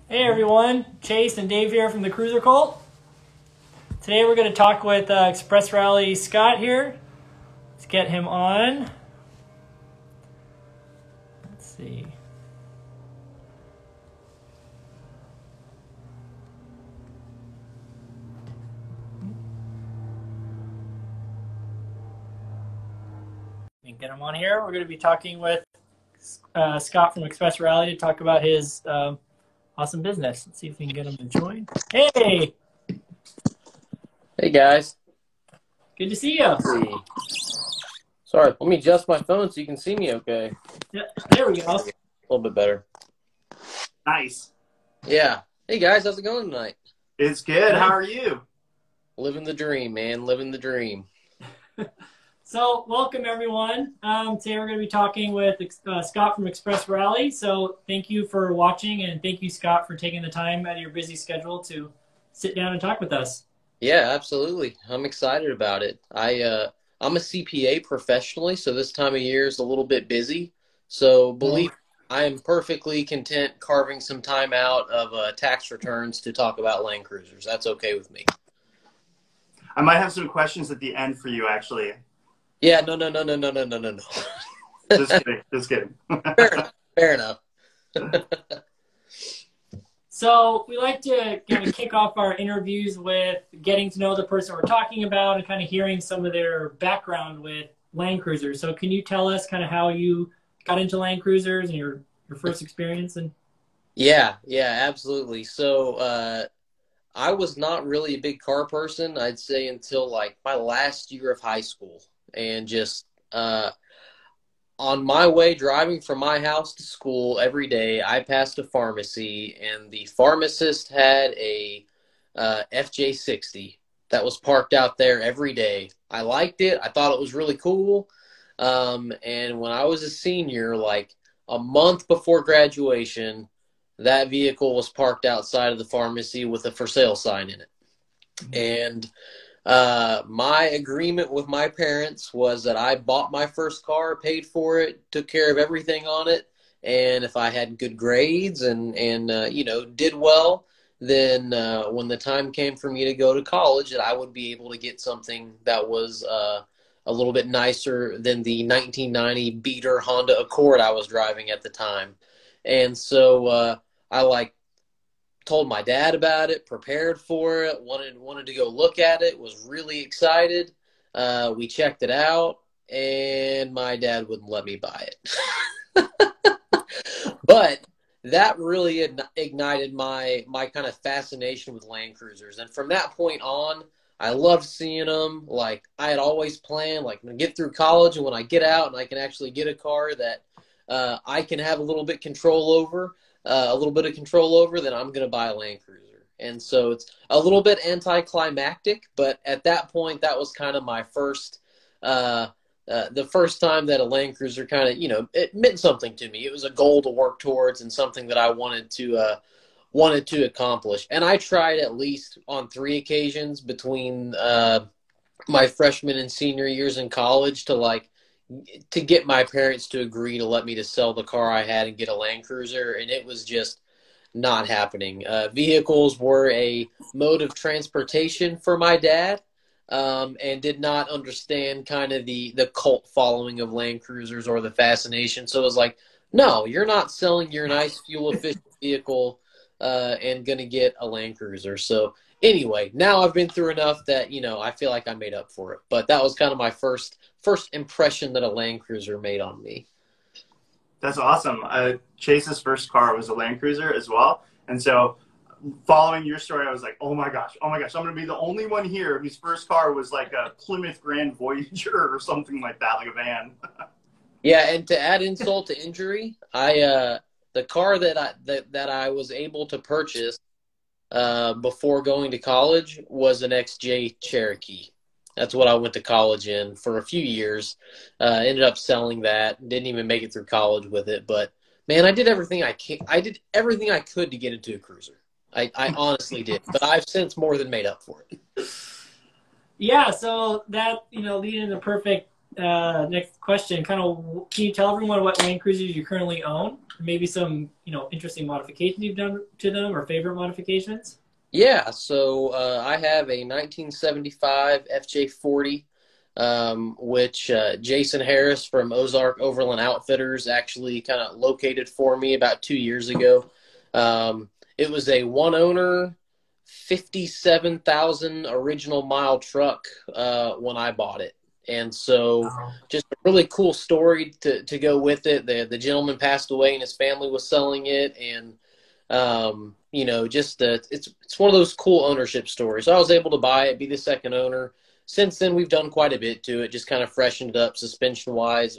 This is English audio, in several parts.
Hey everyone, Chase and Dave here from the Cruiser Cult. Today we're going to talk with Express Rally Scott here. Let's get him on. Let's see. We can get him on here. We're going to be talking with Scott from Express Rally to talk about his awesome business. Let's see if we can get him to join. Hey! Hey guys. Good to see you. Sorry, let me adjust my phone so you can see me okay. Yeah, there we go. A little bit better. Nice. Yeah. Hey guys, how's it going tonight? It's good. How are you? Living the dream, man. Living the dream. So, welcome everyone. Today we're going to be talking with Scott from Express Rally. So, thank you for watching, and thank you, Scott, for taking the time out of your busy schedule to sit down and talk with us. Yeah, absolutely. I'm excited about it. I'm a CPA professionally, so this time of year is a little bit busy. So, believe me, I am perfectly content carving some time out of tax returns to talk about Land Cruisers. That's okay with me. I might have some questions at the end for you, actually. Yeah, no. Just kidding. Just kidding. Fair enough. So we like to kind of kick off our interviews with getting to know the person we're talking about and kind of hearing some of their background with Land Cruisers. So can you tell us kind of how you got into Land Cruisers and your first experience? Yeah, absolutely. So I was not really a big car person, I'd say, until like my last year of high school. And just on my way driving from my house to school every day, I passed a pharmacy, and the pharmacist had a FJ60 that was parked out there every day. I liked it. I thought it was really cool. And when I was a senior, like a month before graduation, that vehicle was parked outside of the pharmacy with a for sale sign in it. And my agreement with my parents was that I bought my first car, paid for it, took care of everything on it, and if I had good grades and did well, then when the time came for me to go to college, that I would be able to get something that was a little bit nicer than the 1990 beater Honda Accord I was driving at the time. And so I told my dad about it, prepared for it, wanted to go look at it, was really excited. We checked it out, and my dad wouldn't let me buy it. But that really ignited my kind of fascination with Land Cruisers. And from that point on, I loved seeing them. Like, I had always planned, like, when I get through college and when I get out and I can actually get a car that I can have a little bit of control over, then I'm going to buy a Land Cruiser. And so it's a little bit anticlimactic, but at that point, that was kind of my first, the first time that a Land Cruiser kind of, it meant something to me. It was a goal to work towards and something that I wanted to accomplish. And I tried at least on 3 occasions between my freshman and senior years in college to get my parents to agree to let me to sell the car I had and get a Land Cruiser, and it was just not happening. Vehicles were a mode of transportation for my dad, and did not understand kind of the cult following of Land Cruisers or the fascination. So it was like, no, you're not selling your nice fuel-efficient vehicle and going to get a Land Cruiser. So anyway, now I've been through enough that, I feel like I made up for it. But that was kind of my first impression that a Land Cruiser made on me. That's awesome. Chase's first car was a Land Cruiser as well. And so following your story, I was like, oh my gosh, I'm going to be the only one here whose first car was like a Plymouth Grand Voyager or something like that, like a van. Yeah, and to add insult to injury, the car that I was able to purchase before going to college was an XJ Cherokee. That's what I went to college in for a few years. Ended up selling that. Didn't even make it through college with it. But man, I did everything I could to get into a cruiser. I honestly did. But I've since more than made up for it. Yeah. So that leading into the perfect next question. Kind of, can you tell everyone what Land Cruisers you currently own? maybe some, interesting modifications you've done to them or favorite modifications? Yeah, so I have a 1975 FJ40, which Jason Harris from Ozark Overland Outfitters actually kind of located for me about 2 years ago. It was a one-owner, 57,000 original mile truck when I bought it. And so just a really cool story to go with it. The gentleman passed away and his family was selling it. And it's one of those cool ownership stories. So I was able to buy it, be the second owner. Since then, we've done quite a bit to it, just kind of freshened it up suspension-wise,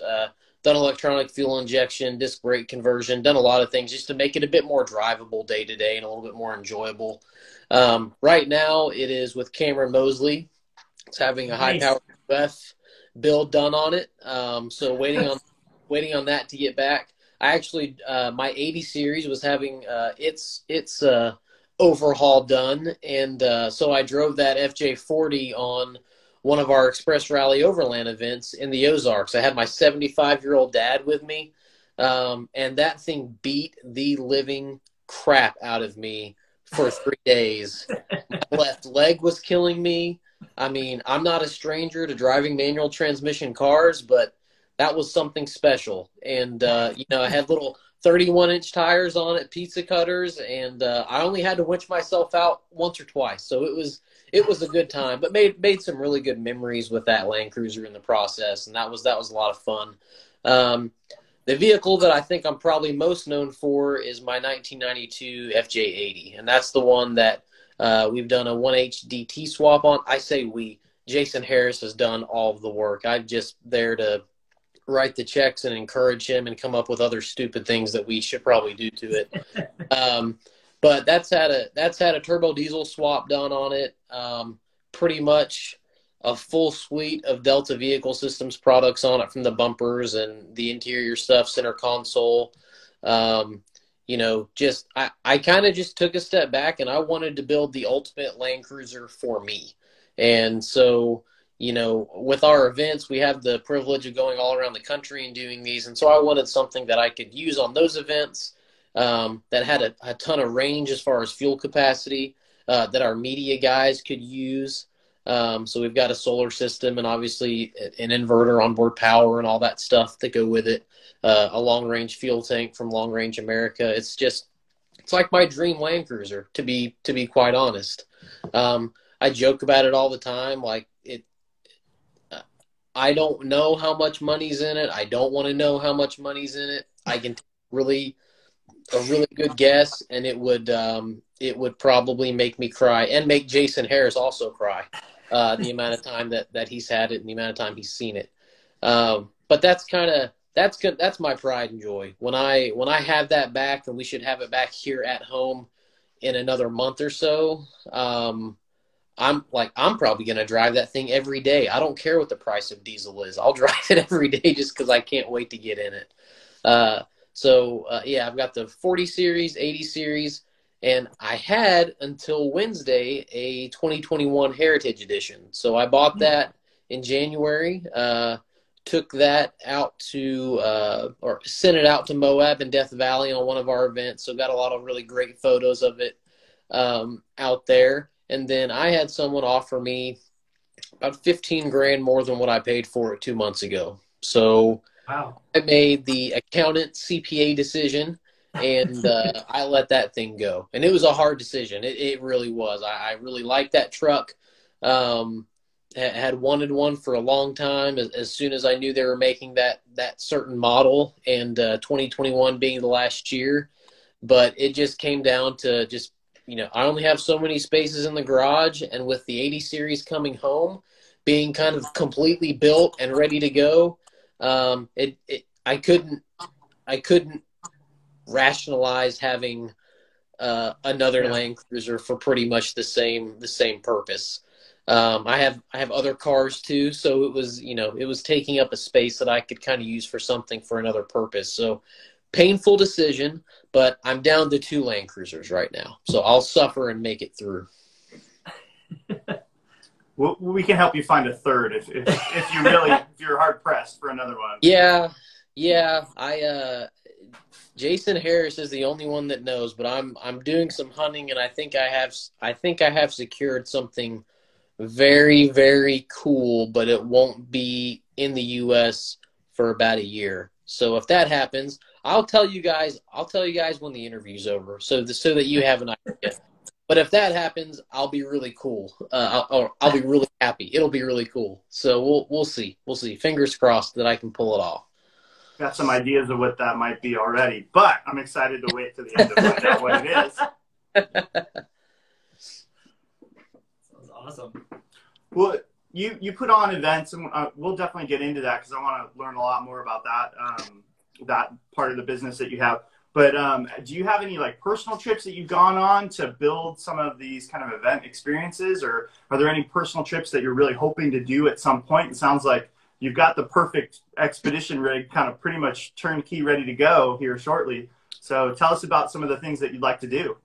done electronic fuel injection, disc brake conversion, done a lot of things just to make it a bit more drivable day-to-day and a little bit more enjoyable. Right now, it is with Cameron Mosley. It's having a high-power UF build done on it. So waiting on that to get back. I actually, my 80 series was having its overhaul done, and so I drove that FJ40 on one of our Express Rally Overland events in the Ozarks. I had my 75-year-old dad with me, and that thing beat the living crap out of me for 3 days. My left leg was killing me. I mean, I'm not a stranger to driving manual transmission cars, but that was something special. And, I had little 31-inch tires on it, pizza cutters, and I only had to winch myself out once or twice. So it was a good time, but made some really good memories with that Land Cruiser in the process, and that was a lot of fun. The vehicle that I think I'm probably most known for is my 1992 FJ80, and that's the one that we've done a 1HDT swap on. I say we. Jason Harris has done all of the work. I'm just there to write the checks and encourage him and come up with other stupid things that we should probably do to it. But that's had a turbo diesel swap done on it. Pretty much a full suite of Delta Vehicle Systems products on it, from the bumpers and the interior stuff, center console. I kind of just took a step back and I wanted to build the ultimate Land Cruiser for me. And so, with our events, we have the privilege of going all around the country and doing these. And so I wanted something that I could use on those events, that had a ton of range as far as fuel capacity, that our media guys could use. So we've got a solar system and obviously an inverter, onboard power, and all that stuff that go with it. A long-range fuel tank from Long Range America. It's like my dream Land Cruiser, to be quite honest. I joke about it all the time. Like, I don't know how much money's in it. I don't want to know how much money's in it. I can take a really good guess, and it would probably make me cry and make Jason Harris also cry. The amount of time that he's had it and the amount of time he's seen it. But that's good. That's my pride and joy. When I have that back, and we should have it back here at home in another month or so. I'm probably going to drive that thing every day. I don't care what the price of diesel is. I'll drive it every day just because I can't wait to get in it. I've got the 40 series, 80 series, and I had until Wednesday a 2021 Heritage Edition. So I bought that in January, took that out or sent it out to Moab and Death Valley on one of our events. So got a lot of really great photos of it out there. And then I had someone offer me about $15,000 more than what I paid for it 2 months ago. So wow. I made the accountant CPA decision, and I let that thing go. And it was a hard decision. It really was. I really liked that truck. Had wanted one for a long time. As soon as I knew they were making that certain model, and 2021 being the last year. But it just came down to just, I only have so many spaces in the garage, and with the 80 series coming home, being kind of completely built and ready to go, I couldn't rationalize having another Land Cruiser for pretty much the same purpose. I have other cars too, so it was taking up a space that I could kind of use for another purpose. So painful decision, but I'm down to 2 Land Cruisers right now, so I'll suffer and make it through. Well, we can help you find a third if you're hard pressed for another one. Yeah. Jason Harris is the only one that knows, but I'm doing some hunting, and I think I have secured something very, very cool, but it won't be in the U.S. for about a year. So if that happens, I'll tell you guys when the interview's over, so that you have an idea. But if that happens, I'll be really cool. I'll be really happy. It'll be really cool. So we'll see. We'll see. Fingers crossed that I can pull it off. Got some ideas of what that might be already, but I'm excited to wait to the end to find out what it is. Sounds awesome. Well, you put on events, and we'll definitely get into that because I want to learn a lot more about that part of the business that you have. But do you have any like personal trips that you've gone on to build some of these kind of event experiences, or are there any personal trips that you're really hoping to do at some point? It sounds like you've got the perfect expedition rig kind of pretty much turnkey ready to go here shortly. So tell us about some of the things that you'd like to do.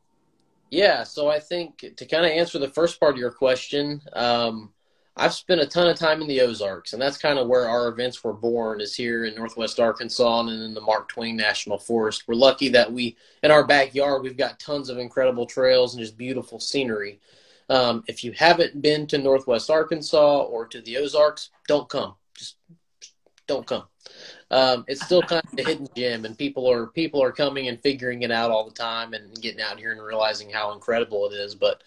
Yeah, so I think to kind of answer the first part of your question, I've spent a ton of time in the Ozarks, and that's kind of where our events were born, is here in Northwest Arkansas and in the Mark Twain National Forest. We're lucky that in our backyard, we've got tons of incredible trails and just beautiful scenery. If you haven't been to Northwest Arkansas or to the Ozarks, don't come. Just don't come. It's still kind of a hidden gem, and people are coming and figuring it out all the time and getting out here and realizing how incredible it is. But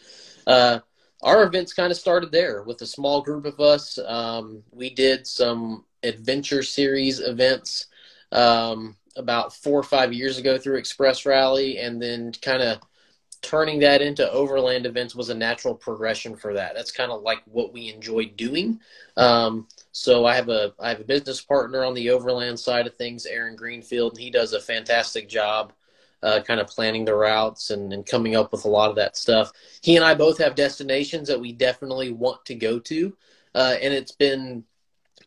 our events kind of started there with a small group of us. We did some adventure series events about 4 or 5 years ago through Express Rally, and then kind of turning that into overland events was a natural progression for that. That's kind of like what we enjoy doing. So I have a business partner on the overland side of things, Aaron Greenfield, and he does a fantastic job kind of planning the routes and coming up with a lot of that stuff. He and I both have destinations that we definitely want to go to, and it's been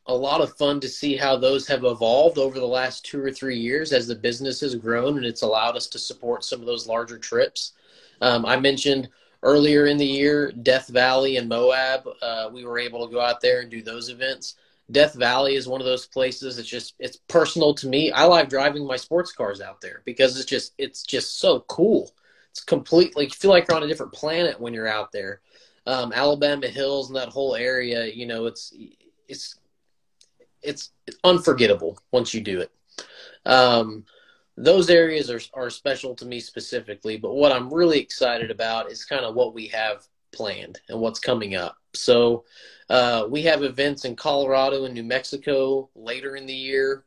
a lot of fun to see how those have evolved over the last 2 or 3 years as the business has grown, and it's allowed us to support some of those larger trips. I mentioned earlier in the year, Death Valley and Moab. We were able to go out there and do those events. Death Valley is one of those places. It's personal to me. I like driving my sports cars out there because it's just so cool. It's completely, you feel like you're on a different planet when you're out there. Alabama Hills and that whole area, you know, it's unforgettable once you do it. Those areas are special to me specifically, but what I'm really excited about is kind of what we have planned and what's coming up. So we have events in Colorado and New Mexico later in the year.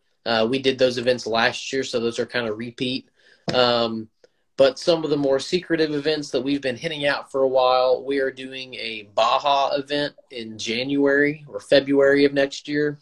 We did those events last year, so those are kind of repeat. But some of the more secretive events that we've been hitting out for a while, we are doing a Baja event in January or February of next year,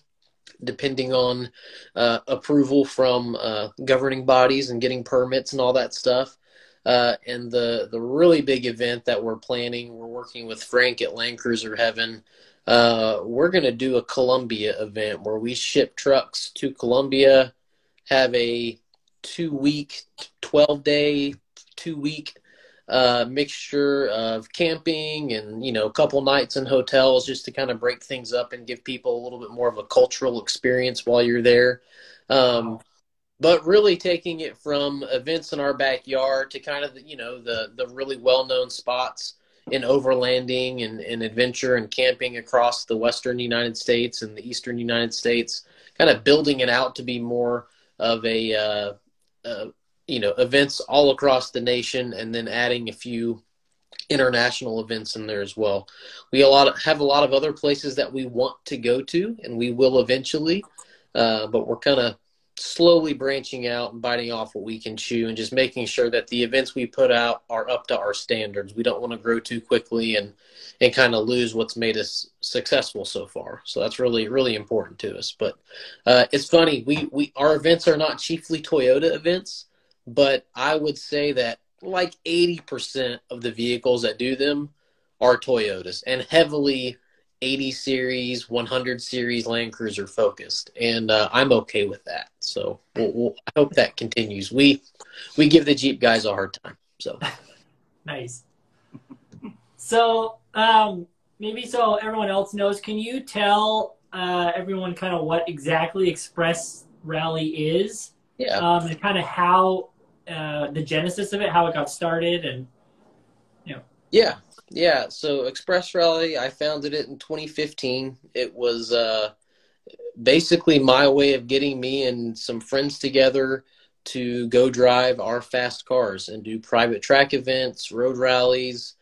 depending on approval from governing bodies and getting permits and all that stuff. And the really big event that we're planning, we're working with Frank at Land Cruiser Heaven. We're going to do a Columbia event where we ship trucks to Columbia, have a 2-week, 12-day, 2-week mixture of camping and, you know, a couple nights in hotels just to kind of break things up and give people a little bit more of a cultural experience while you're there. But really taking it from events in our backyard to kind of, you know, the really well-known spots in overlanding and adventure and camping across the western United States and the eastern United States, kind of building it out to be more of a you know, events all across the nation, and then adding a few international events in there as well. We have a lot of other places that we want to go to, and we will eventually, but we're kind of slowly branching out and biting off what we can chew and just making sure that the events we put out are up to our standards. We don't want to grow too quickly and kind of lose what's made us successful so far. So that's really, really important to us. But it's funny, our events are not chiefly Toyota events, but I would say that like 80% of the vehicles that do them are Toyotas, and heavily 80 series, 100 series Land Cruiser focused. And I'm okay with that. So I hope that continues. We give the Jeep guys a hard time. So nice. So maybe so everyone else knows, can you tell everyone kind of what exactly Express Rally is? Yeah. And kind of how the genesis of it, how it got started, and you know. Yeah. So Express Rally, I founded it in 2015. It was basically my way of getting me and some friends together to go drive our fast cars and do private track events, road rallies,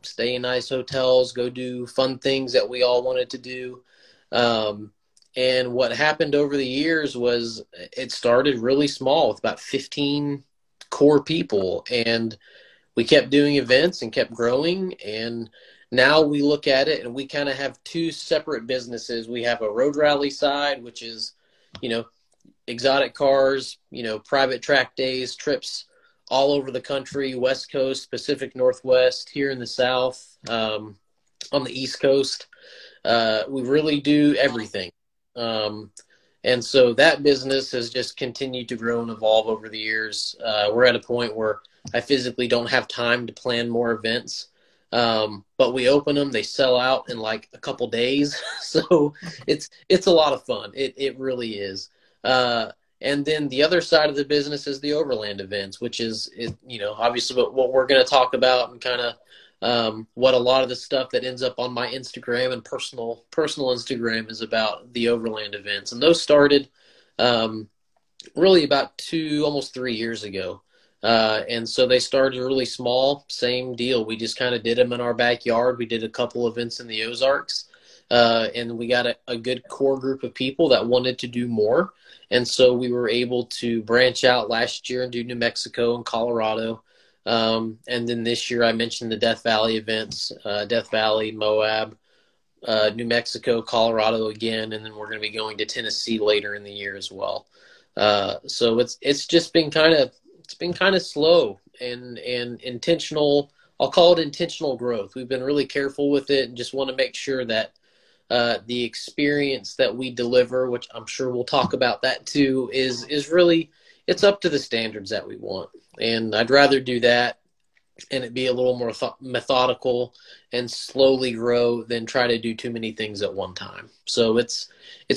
stay in nice hotels, go do fun things that we all wanted to do. And what happened over the years was it started really small with about 15 core people, and we kept doing events and kept growing. And now we look at it and we kind of have two separate businesses. We have a road rally side, which is, exotic cars, private track days, trips all over the country, West Coast, Pacific Northwest, here in the South, on the East Coast. We really do everything. And so that business has just continued to grow and evolve over the years. We're at a point where I physically don't have time to plan more events. But we open them, they sell out in like a couple days. So it's a lot of fun. It really is. And then the other side of the business is the Overland events, which is obviously what we're going to talk about, and kind of what a lot of the stuff that ends up on my Instagram and personal Instagram is about, the Overland events. And those started really about almost 3 years ago. And so they started really small, same deal. We just kind of did them in our backyard. We did a couple events in the Ozarks, and we got a good core group of people that wanted to do more. And so we were able to branch out last year and do New Mexico and Colorado. And then this year I mentioned the Death Valley events, Death Valley, Moab, New Mexico, Colorado again, and then we're going to be going to Tennessee later in the year as well. So it's just been kind of slow and intentional. I'll call it intentional growth. We've been really careful with it and just want to make sure that the experience that we deliver, which I'm sure we'll talk about that too, is really, it's up to the standards that we want. And I'd rather do that and it be a little more methodical and slowly grow than try to do too many things at one time. So it's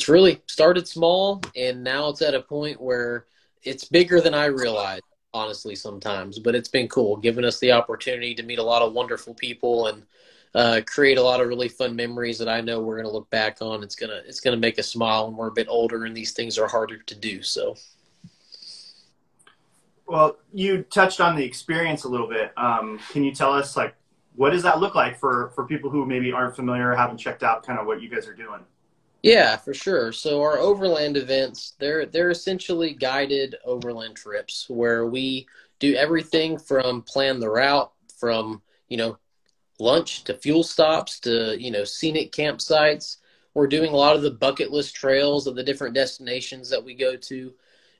really started small, and now it's at a point where it's bigger than I realized, honestly, sometimes. But it's been cool, giving us the opportunity to meet a lot of wonderful people and create a lot of really fun memories that I know we're going to look back on. It's gonna make us smile when we're a bit older and these things are harder to do. So. Well, you touched on the experience a little bit. Can you tell us, like, what does that look like for people who maybe aren't familiar or haven't checked out kind of what you guys are doing? Yeah, for sure. So our overland events, they're essentially guided overland trips where we do everything from plan the route, from, lunch to fuel stops to, scenic campsites. We're doing a lot of the bucket list trails of the different destinations that we go to.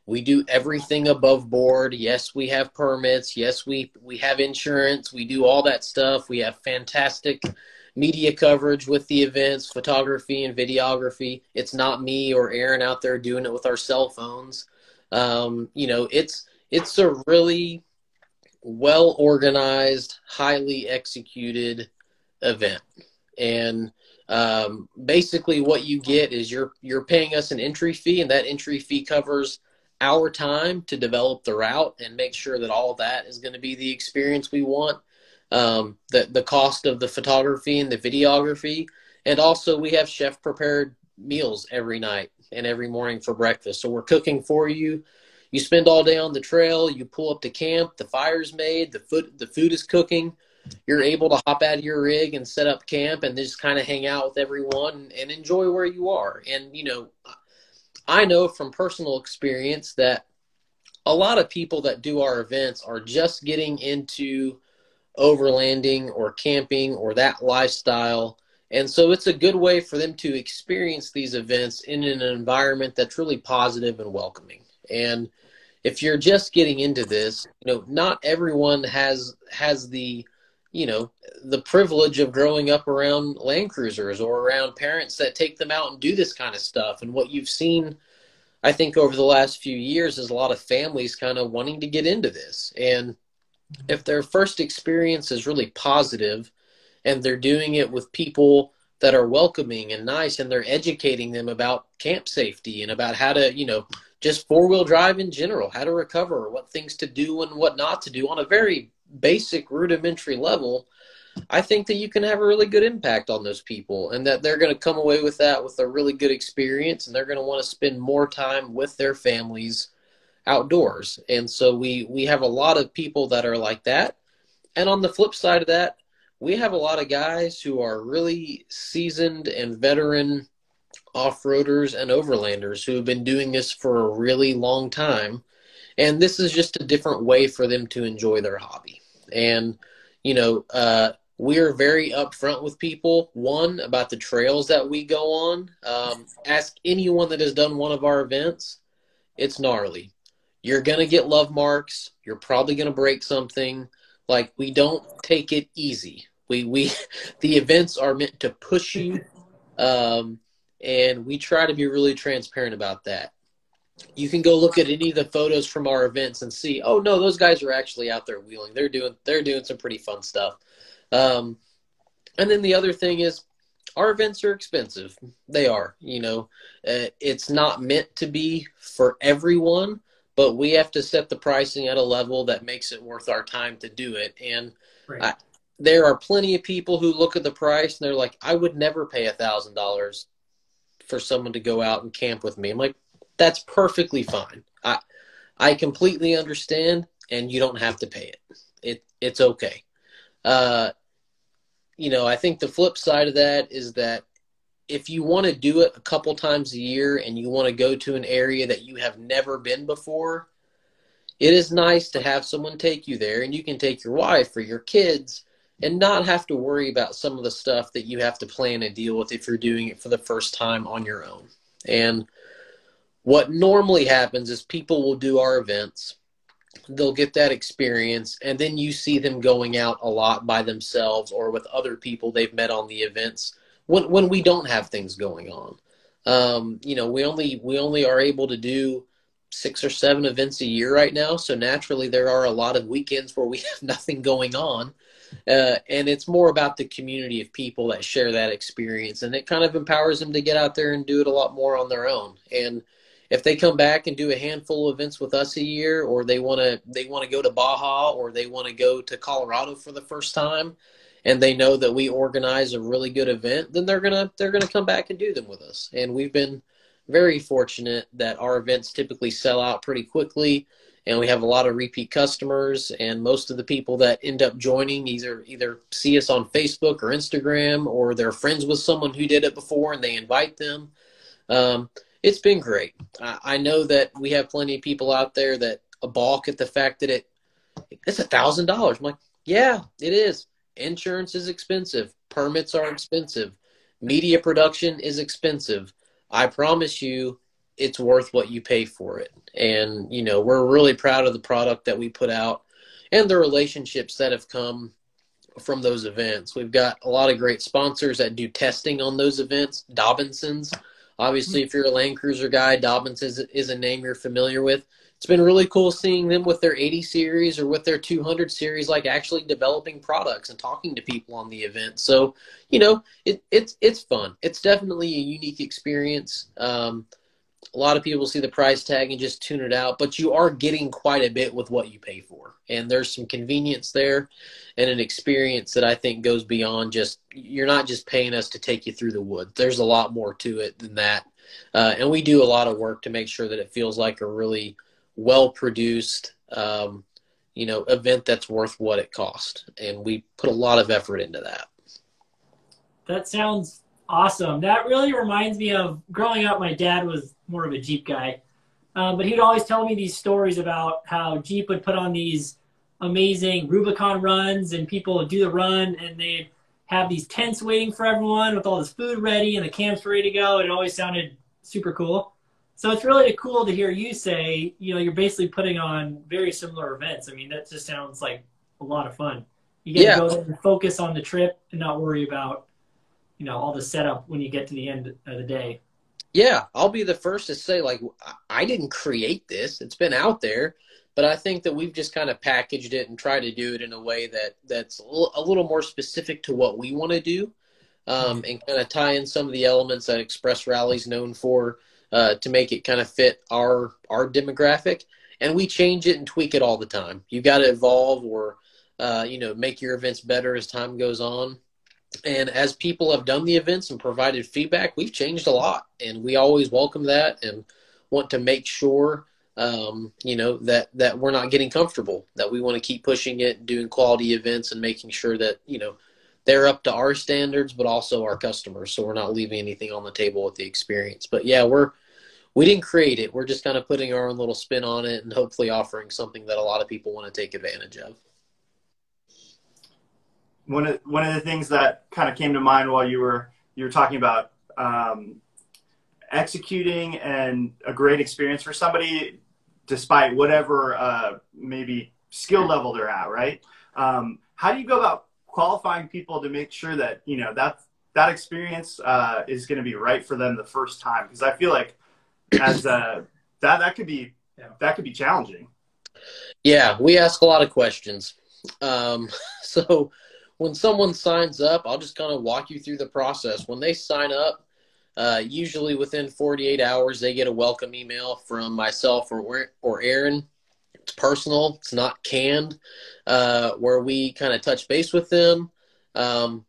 We do everything above board. Yes, we have permits. Yes, we have insurance. We do all that stuff. We have fantastic media coverage with the events, photography and videography. It's not me or Aaron out there doing it with our cell phones. It's a really well organized, highly executed event. And basically what you get is you're paying us an entry fee, and that entry fee covers our time to develop the route and make sure that all of that is going to be the experience we want. The cost of the photography and the videography. And also we have chef prepared meals every night and every morning for breakfast. So we're cooking for you. You spend all day on the trail, you pull up to camp, the fire's made, the food is cooking. You're able to hop out of your rig and set up camp and just kind of hang out with everyone and enjoy where you are. And, I know from personal experience that a lot of people that do our events are just getting into overlanding or camping or that lifestyle. And so it's a good way for them to experience these events in an environment that's really positive and welcoming. And if you're just getting into this, not everyone has the, the privilege of growing up around Land Cruisers or around parents that take them out and do this kind of stuff. And what you've seen, I think, over the last few years is a lot of families kind of wanting to get into this. And if their first experience is really positive and they're doing it with people that are welcoming and nice, and they're educating them about camp safety and about how to, just four-wheel drive in general, how to recover, what things to do and what not to do on a very basic rudimentary level, I think that you can have a really good impact on those people, and that they're going to come away with that with a really good experience, and they're going to want to spend more time with their families outdoors. And so we have a lot of people that are like that. And on the flip side of that, we have a lot of guys who are really seasoned and veteran off-roaders and overlanders who have been doing this for a really long time. And this is just a different way for them to enjoy their hobby. And, we're very upfront with people, one, about the trails that we go on. Ask anyone that has done one of our events. It's gnarly. You're going to get love marks. You're probably going to break something. Like, we don't take it easy. The events are meant to push you, and we try to be really transparent about that. You can go look at any of the photos from our events and see, oh no, those guys are actually out there wheeling. They're doing some pretty fun stuff. And then the other thing is, our events are expensive. They are. It's not meant to be for everyone, but we have to set the pricing at a level that makes it worth our time to do it. And Right. There are plenty of people who look at the price and they're like, I would never pay $1,000 for someone to go out and camp with me. I'm like, that's perfectly fine. I completely understand, and you don't have to pay it. It's okay. I think the flip side of that is that if you want to do it a couple times a year and you want to go to an area that you have never been before, it is nice to have someone take you there, and you can take your wife or your kids and not have to worry about some of the stuff that you have to plan and deal with if you're doing it for the first time on your own. And what normally happens is people will do our events, they'll get that experience, and then you see them going out a lot by themselves or with other people they've met on the events when we don't have things going on. We only are able to do 6 or 7 events a year right now, so naturally there are a lot of weekends where we have nothing going on. And it's more about the community of people that share that experience, and it kind of empowers them to get out there and do it a lot more on their own. And if they come back and do a handful of events with us a year, or they want to go to Baja, or they want to go to Colorado for the first time, and they know that we organize a really good event, then they're gonna come back and do them with us. And we've been very fortunate that our events typically sell out pretty quickly, and we have a lot of repeat customers, and most of the people that end up joining either see us on Facebook or Instagram, or they're friends with someone who did it before and they invite them. It's been great. I know that we have plenty of people out there that balk at the fact that it's $1,000. I'm like, yeah, it is. Insurance is expensive. Permits are expensive. Media production is expensive. I promise you, it's worth what you pay for it. And, we're really proud of the product that we put out and the relationships that have come from those events. We've got a lot of great sponsors that do testing on those events. Dobinson's. Obviously, if you're a Land Cruiser guy, Dobinson's is a name you're familiar with. It's been really cool seeing them with their 80 series or with their 200 series, like actually developing products and talking to people on the event. So, it's fun. It's definitely a unique experience. A lot of people see the price tag and just tune it out, but you are getting quite a bit with what you pay for. And there's some convenience there and an experience that I think goes beyond just, you're not just paying us to take you through the woods. There's a lot more to it than that. And we do a lot of work to make sure that it feels like a really well-produced, event that's worth what it cost. And we put a lot of effort into that. That sounds awesome. That really reminds me of growing up. My dad was more of a Jeep guy, but he'd always tell me these stories about how Jeep would put on these amazing Rubicon runs, and people would do the run, and they'd have these tents waiting for everyone with all this food ready and the camps ready to go. It always sounded super cool. So it's really cool to hear you say, you're basically putting on very similar events. I mean, that just sounds like a lot of fun. You get to go there and focus on the trip and not worry about, all the setup when you get to the end of the day. Yeah, I'll be the first to say, I didn't create this. It's been out there, but I think that we've just kind of packaged it and tried to do it in a way that's a little more specific to what we want to do, and kind of tie in some of the elements that Express Rally's known for. to make it kind of fit our demographic. And we change it and tweak it all the time. You got to evolve or, make your events better as time goes on. And as people have done the events and provided feedback, we've changed a lot. And we always welcome that and want to make sure, that we're not getting comfortable, that we want to keep pushing it, doing quality events and making sure that, they're up to our standards, but also our customers. So we're not leaving anything on the table with the experience. But yeah, we didn't create it. We're just kind of putting our own little spin on it and hopefully offering something that a lot of people want to take advantage of. One of the things that kind of came to mind while you were talking about executing and a great experience for somebody, despite whatever maybe skill level they're at, right? How do you go about qualifying people to make sure that that experience is going to be right for them the first time? Because I feel like that could be challenging. Yeah, we ask a lot of questions. So when someone signs up, I'll just kind of walk you through the process. When they sign up, usually within 48 hours, they get a welcome email from myself or Aaron. It's personal. It's not canned, where we kind of touch base with them.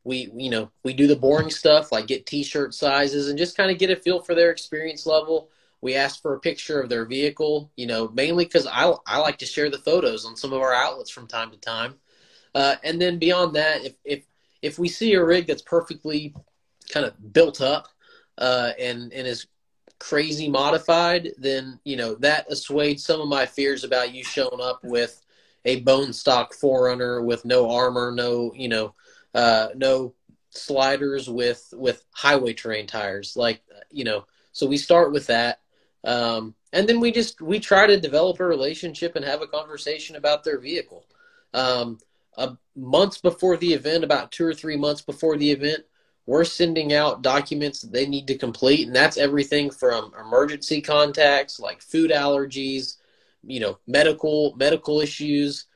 We do the boring stuff like get t-shirt sizes and just kind of get a feel for their experience level. We ask for a picture of their vehicle, mainly because I like to share the photos on some of our outlets from time to time. And then beyond that, if we see a rig that's perfectly kind of built up and is crazy modified, then that assuaged some of my fears about you showing up with a bone stock 4Runner with no armor, no sliders with highway terrain tires, so we start with that. And then we try to develop a relationship and have a conversation about their vehicle. Months before the event, about 2 or 3 months before the event, we're sending out documents that they need to complete, and that's everything from emergency contacts like food allergies, medical issues.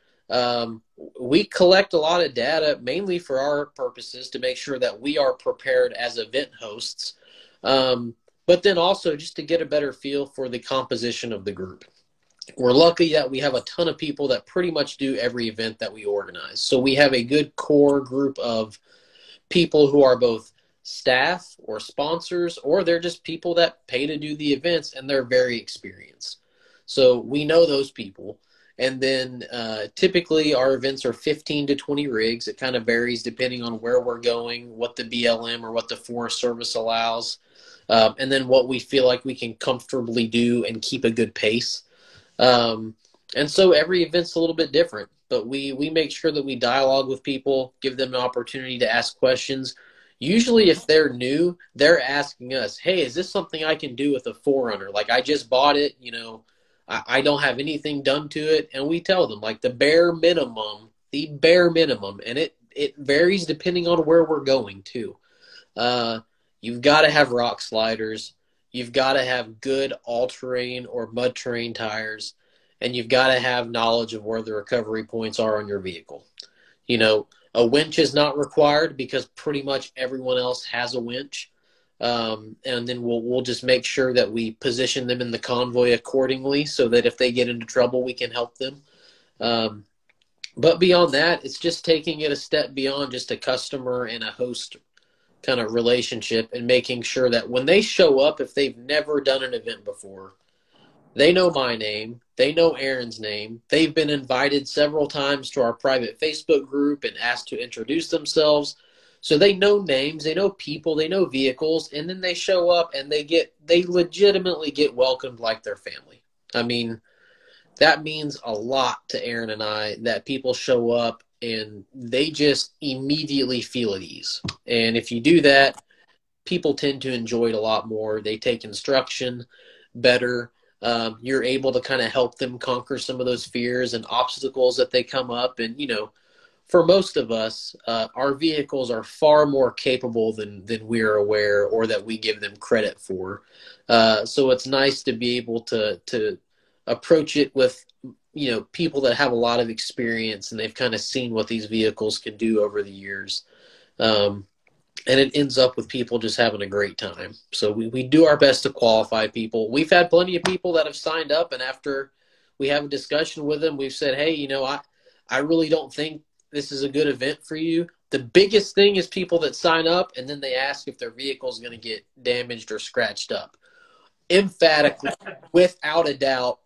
We collect a lot of data mainly for our purposes to make sure that we are prepared as event hosts, but then also just to get a better feel for the composition of the group. We're lucky that we have a ton of people that pretty much do every event that we organize. So we have a good core group of people who are both staff or sponsors, or they're just people that pay to do the events and they're very experienced. So we know those people. And then typically our events are 15 to 20 rigs. It kind of varies depending on where we're going, what the BLM or what the Forest Service allows, and then what we feel like we can comfortably do and keep a good pace. And so every event's a little bit different, but we make sure that we dialogue with people, give them an opportunity to ask questions. Usually if they're new, they're asking us, hey, is this something I can do with a 4Runner? Like I just bought it, I don't have anything done to it. And we tell them like the bare minimum, and it varies depending on where we're going too. You've got to have rock sliders. You've got to have good all-terrain or mud terrain tires, and you've got to have knowledge of where the recovery points are on your vehicle. A winch is not required because pretty much everyone else has a winch. And then we'll just make sure that we position them in the convoy accordingly so that if they get into trouble, we can help them. But beyond that, it's just taking it a step beyond just a customer and a host kind of relationship and making sure that when they show up, if they've never done an event before, they know my name, they know Aaron's name, they've been invited several times to our private Facebook group and asked to introduce themselves. So they know names, they know people, they know vehicles, and then they show up and they legitimately get welcomed like their family. I mean, that means a lot to Aaron and I that people show up and they just immediately feel at ease. And if you do that, people tend to enjoy it a lot more. They take instruction better. You're able to kind of help them conquer some of those fears and obstacles that they come up. And, for most of us, our vehicles are far more capable than we're aware or that we give them credit for. So it's nice to be able to approach it with, people that have a lot of experience and they've kind of seen what these vehicles can do over the years. and it ends up with people just having a great time. So we do our best to qualify people. We've had plenty of people that have signed up, and after we have a discussion with them, we've said, hey, I really don't think this is a good event for you. The biggest thing is people that sign up and then they ask if their vehicle is going to get damaged or scratched up. Emphatically, without a doubt,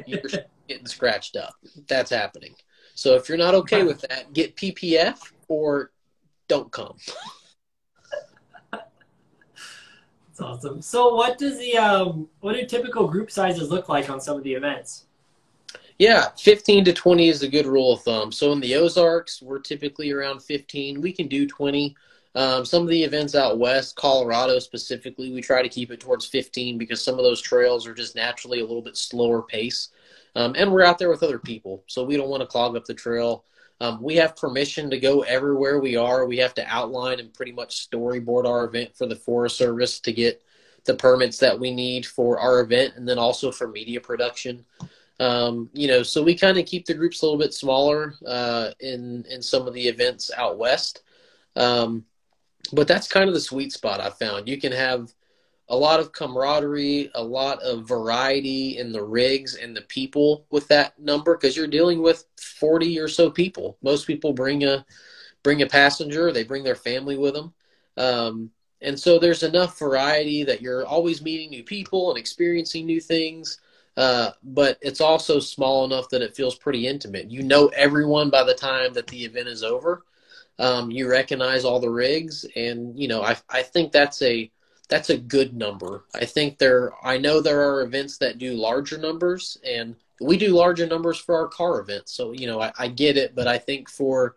you're getting scratched up. That's happening. So if you're not okay with that, get PPF or don't come. That's awesome. So what does what do typical group sizes look like on some of the events? Yeah, 15 to 20 is a good rule of thumb. So in the Ozarks, we're typically around 15. We can do 20. Some of the events out west, Colorado specifically, we try to keep it towards 15 because some of those trails are just naturally a little bit slower pace. And we're out there with other people, so we don't want to clog up the trail. We have permission to go everywhere we are. We have to outline and pretty much storyboard our event for the Forest Service to get the permits that we need for our event and then also for media production. So we kind of keep the groups a little bit smaller in some of the events out west. But that's kind of the sweet spot I found. You can have a lot of camaraderie, a lot of variety in the rigs and the people with that number because you're dealing with 40 or so people. Most people bring a passenger. They bring their family with them. And so there's enough variety that you're always meeting new people and experiencing new things. But it's also small enough that it feels pretty intimate. You know everyone by the time that the event is over. You recognize all the rigs, and I think that's a good number. I know there are events that do larger numbers, and we do larger numbers for our car events. So I get it, but I think for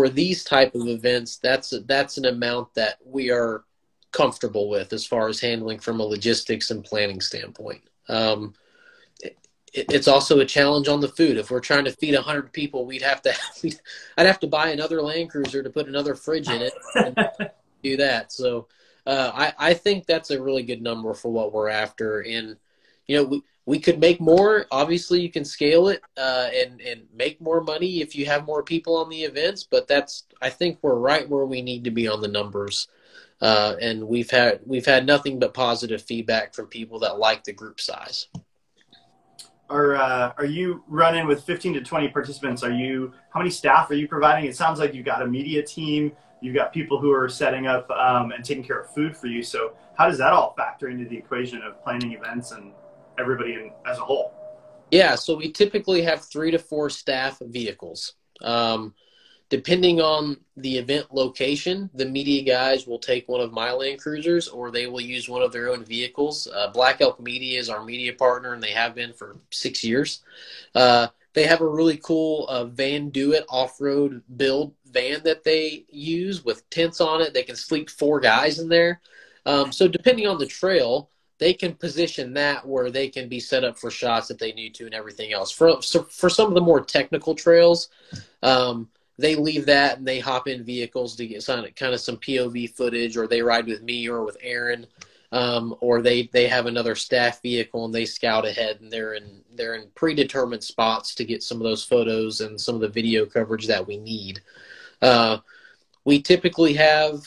these type of events, that's an amount that we are comfortable with as far as handling from a logistics and planning standpoint. It's also a challenge on the food. If we're trying to feed 100 people, I'd have to buy another Land Cruiser to put another fridge in it and do that. So I think that's a really good number for what we're after. And we could make more. Obviously, you can scale it and make more money if you have more people on the events. But I think we're right where we need to be on the numbers. And we've had nothing but positive feedback from people that like the group size. Are you running with 15 to 20 participants? How many staff are you providing? It sounds like you've got a media team. You've got people who are setting up and taking care of food for you. So how does that all factor into the equation of planning events and everybody as a whole? Yeah, so we typically have 3 to 4 staff vehicles. Depending on the event location, the media guys will take one of my Land Cruisers or they will use one of their own vehicles. Black Elk Media is our media partner, and they have been for 6 years. They have a really cool Van Do-It off-road build van that they use with tents on it. They can sleep 4 guys in there. So depending on the trail, they can position that where they can be set up for shots if they need to and everything else. For some of the more technical trails, they leave that and they hop in vehicles to get kind of some POV footage, or they ride with me or with Aaron, or they have another staff vehicle and they scout ahead and they're in predetermined spots to get some of those photos and some of the video coverage that we need. We typically have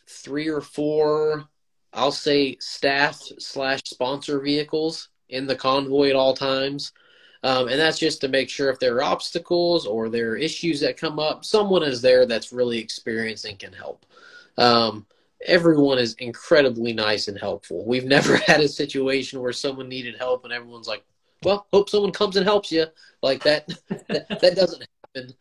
3 or 4, I'll say, staff/sponsor vehicles in the convoy at all times. And that's just to make sure if there are obstacles or there are issues that come up, someone is there that's really experienced and can help. Everyone is incredibly nice and helpful. We've never had a situation where someone needed help and everyone's like, well, hope someone comes and helps you. Like that doesn't happen.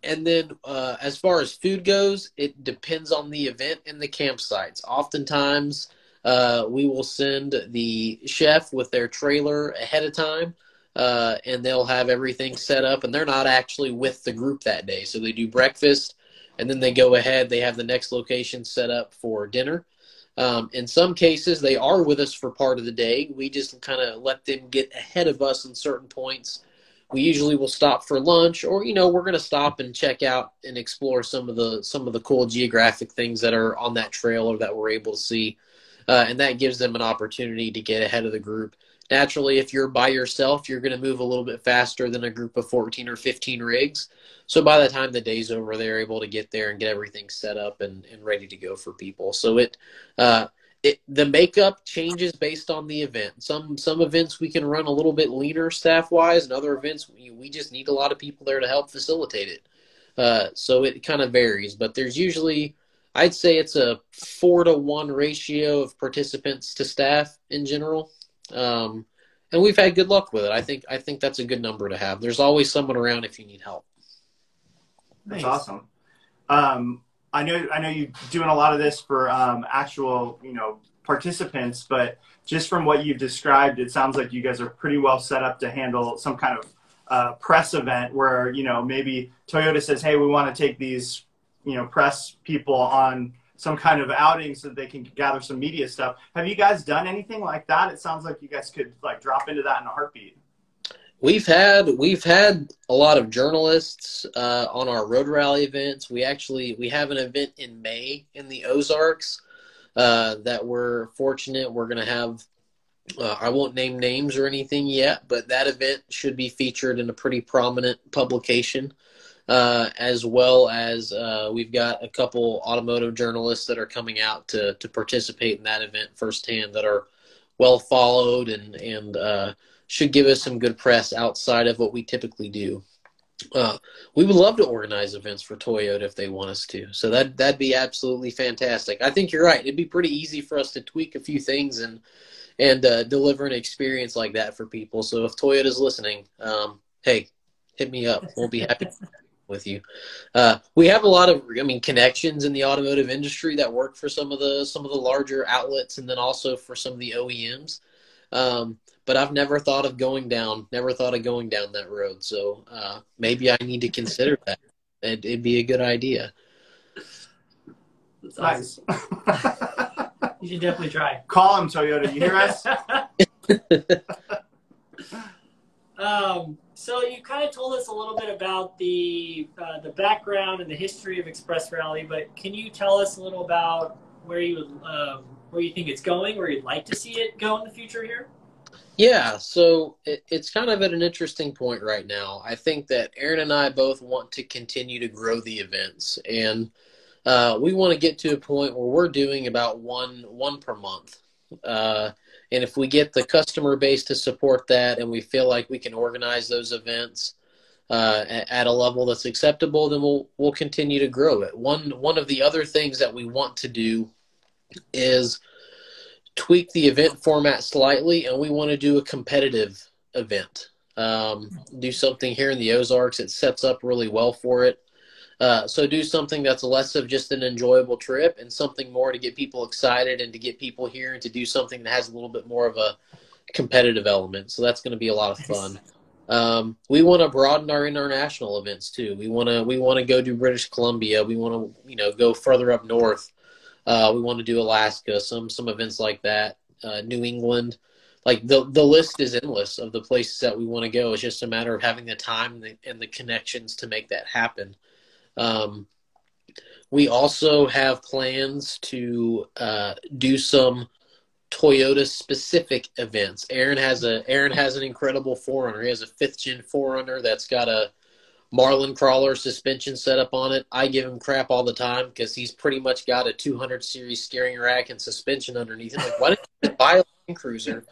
And then as far as food goes, it depends on the event and the campsites. Oftentimes, we will send the chef with their trailer ahead of time, and they'll have everything set up, and they're not actually with the group that day. So they do breakfast, and then they go ahead. They have the next location set up for dinner. In some cases, they are with us for part of the day. We just kind of let them get ahead of us in certain points. We usually will stop for lunch, or we're going to stop and check out and explore some of the cool geographic things that are on that trail or that we're able to see. And that gives them an opportunity to get ahead of the group. naturally, if you're by yourself, you're going to move a little bit faster than a group of 14 or 15 rigs. So by the time the day's over, they're able to get there and get everything set up and ready to go for people. So the makeup changes based on the event. Some events we can run a little bit leaner staff-wise, and other events we just need a lot of people there to help facilitate it. So it kind of varies, but there's usually, I'd say it's a 4-to-1 ratio of participants to staff in general. And we've had good luck with it. I think that's a good number to have. There's always someone around if you need help. That's awesome. I know you're doing a lot of this for actual, participants, but just from what you've described, it sounds like you guys are pretty well set up to handle some kind of press event where, maybe Toyota says, hey, we want to take these, press people on some kind of outing so that they can gather some media stuff. Have you guys done anything like that? It sounds like you guys could drop into that in a heartbeat. We've had a lot of journalists on our road rally events. We have an event in May in the Ozarks that we're fortunate. We're going to have, I won't name names or anything yet, but that event should be featured in a pretty prominent publication, as well as we've got a couple automotive journalists that are coming out to participate in that event firsthand that are well followed and should give us some good press outside of what we typically do. We would love to organize events for Toyota if they want us to. So that'd be absolutely fantastic. I think you're right. It'd be pretty easy for us to tweak a few things and deliver an experience like that for people. So if Toyota's listening, hey, hit me up. We'll be happy with you. We have a lot of, connections in the automotive industry that work for some of the larger outlets, and then also for some of the OEMs. But I've never thought of going down that road. So maybe I need to consider that. It'd be a good idea. That's awesome. Nice. You should definitely try. Call him, Toyota. You hear us? So you kind of told us a little bit about the background and the history of Express Rally, but can you tell us a little about where you think it's going, where you'd like to see it go in the future here? Yeah, so it's kind of at an interesting point right now. I think that Aaron and I both want to continue to grow the events, and we want to get to a point where we're doing about one per month. And if we get the customer base to support that and we feel like we can organize those events at a level that's acceptable, then we'll continue to grow it. One of the other things that we want to do is tweak the event format slightly, and we want to do a competitive event. Do something here in the Ozarks that sets up really well for it. So do something that's less of just an enjoyable trip and something more to get people excited and to get people here and to do something that has a little bit more of a competitive element. So that's going to be a lot of fun. We want to broaden our international events too. We want to go to British Columbia. We want to go further up north. We want to do Alaska, some events like that, New England. Like the list is endless of the places that we want to go. It's just a matter of having the time and the connections to make that happen. We also have plans to do some Toyota specific events. Aaron has an incredible 4Runner. He has a 5th gen 4Runner that's got a Marlin crawler suspension set up on it. I give him crap all the time because he's pretty much got a 200 series steering rack and suspension underneath him. Like, why didn't you buy a Land Cruiser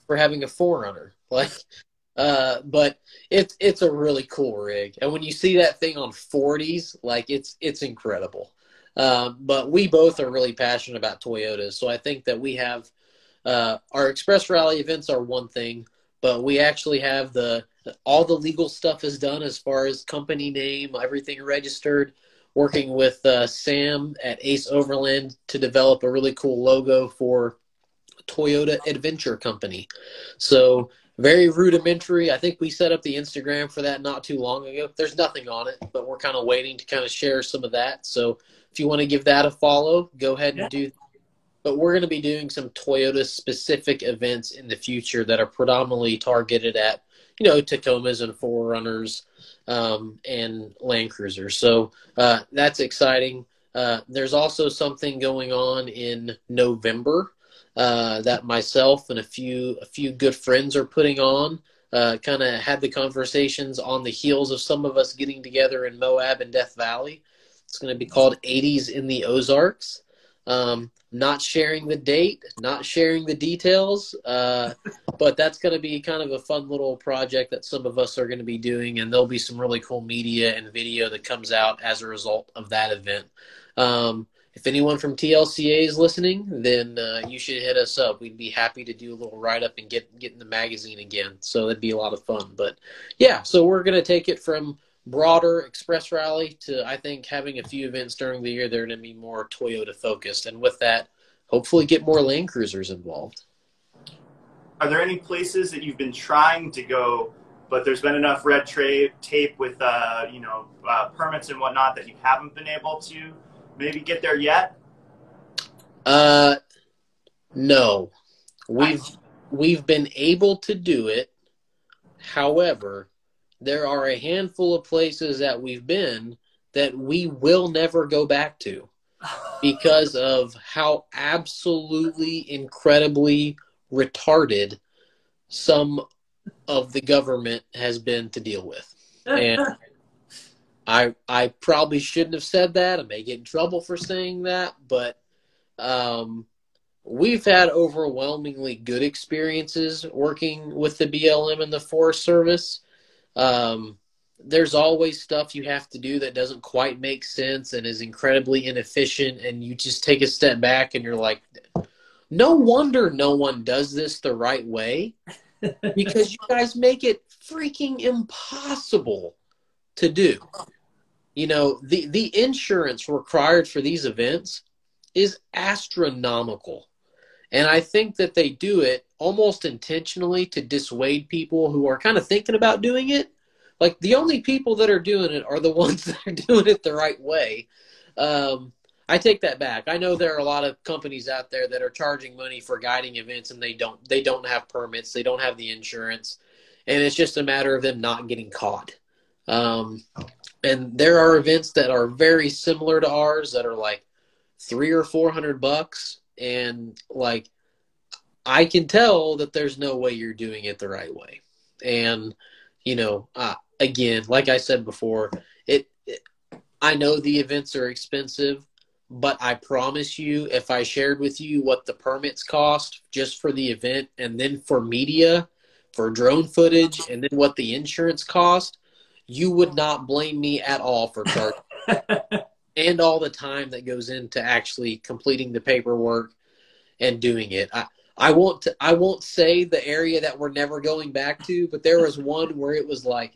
for having a 4Runner? But it's a really cool rig, and when you see that thing on 40s, it's incredible. But we both are really passionate about Toyotas, so I think that we have our Express Rally events are one thing, but we actually have all the legal stuff is done as far as company name, everything registered, working with Sam at Ace Overland to develop a really cool logo for Toyota Adventure Company. So very rudimentary. I think we set up the Instagram for that not too long ago. There's nothing on it, but we're kind of waiting to kind of share some of that. So if you want to give that a follow, go ahead and do that. But we're going to be doing some Toyota-specific events in the future that are predominantly targeted at, Tacomas and 4Runners and Land Cruisers. So that's exciting. There's also something going on in November that myself and a few good friends are putting on. Kind of had the conversations on the heels of some of us getting together in Moab and Death Valley. It's going to be called 80s in the Ozarks. Not sharing the date, not sharing the details, but that's going to be kind of a fun little project that some of us are going to be doing, and there'll be some really cool media and video that comes out as a result of that event. If anyone from TLCA is listening, then you should hit us up. We'd be happy to do a little write-up and get in the magazine again, so that'd be a lot of fun. But, yeah, so we're going to take it from broader express rally to, I think, having a few events during the year that are going to be more Toyota focused, and with that, hopefully get more Land Cruisers involved. Are there any places that you've been trying to go, but there's been enough red tape with permits and whatnot that you haven't been able to maybe get there yet? No, we've been able to do it. However, there are a handful of places that we've been that we will never go back to because of how absolutely incredibly retarded some of the government has been to deal with. And I probably shouldn't have said that. I may get in trouble for saying that, but we've had overwhelmingly good experiences working with the BLM and the Forest Service. There's always stuff you have to do that doesn't quite make sense and is incredibly inefficient, and you just take a step back and you're like, no wonder no one does this the right way, because you guys make it freaking impossible to do. You know, the insurance required for these events is astronomical. And I think that they do it almost intentionally to dissuade people who are kind of thinking about doing it. Like, the only people that are doing it are the ones that are doing it the right way. I take that back. I know there are a lot of companies out there that are charging money for guiding events, and they don't have permits, they don't have the insurance, and it's just a matter of them not getting caught. And there are events that are very similar to ours that are like $300 or $400, and like, I can tell that there's no way you're doing it the right way. And again, like I said before, I know the events are expensive, but I promise you, if I shared with you what the permits cost just for the event, and then for media, for drone footage, and then what the insurance cost, you would not blame me at all for charging. And all the time that goes into actually completing the paperwork and doing it. I won't say the area that we're never going back to, but there was one where it was like,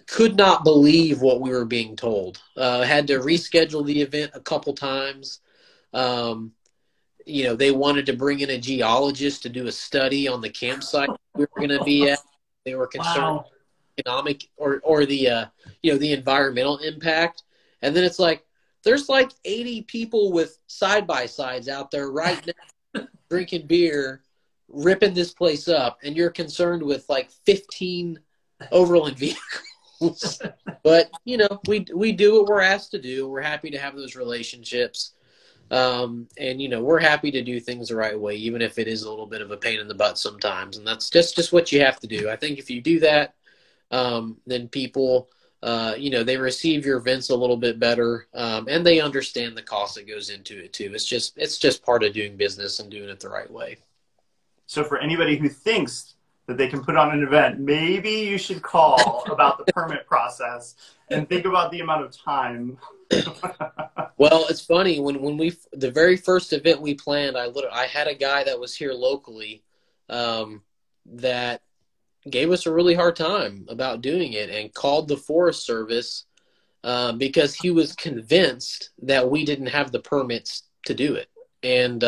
could not believe what we were being told. Had to reschedule the event a couple times. They wanted to bring in a geologist to do a study on the campsite we were going to be at. They were concerned with economic or the environmental impact. And then it's like, there's like 80 people with side-by-sides out there right now drinking beer, ripping this place up, and you're concerned with like 15 overland vehicles. But, we do what we're asked to do. We're happy to have those relationships. And, we're happy to do things the right way, even if it is a little bit of a pain in the butt sometimes. And that's just what you have to do. I think if you do that, then people, they receive your events a little bit better, and they understand the cost that goes into it too. It's just part of doing business and doing it the right way. So for anybody who thinks that they can put on an event, maybe you should call about the permit process and think about the amount of time. Well, it's funny, when the very first event we planned, I had a guy that was here locally, that gave us a really hard time about doing it and called the Forest Service because he was convinced that we didn't have the permits to do it. And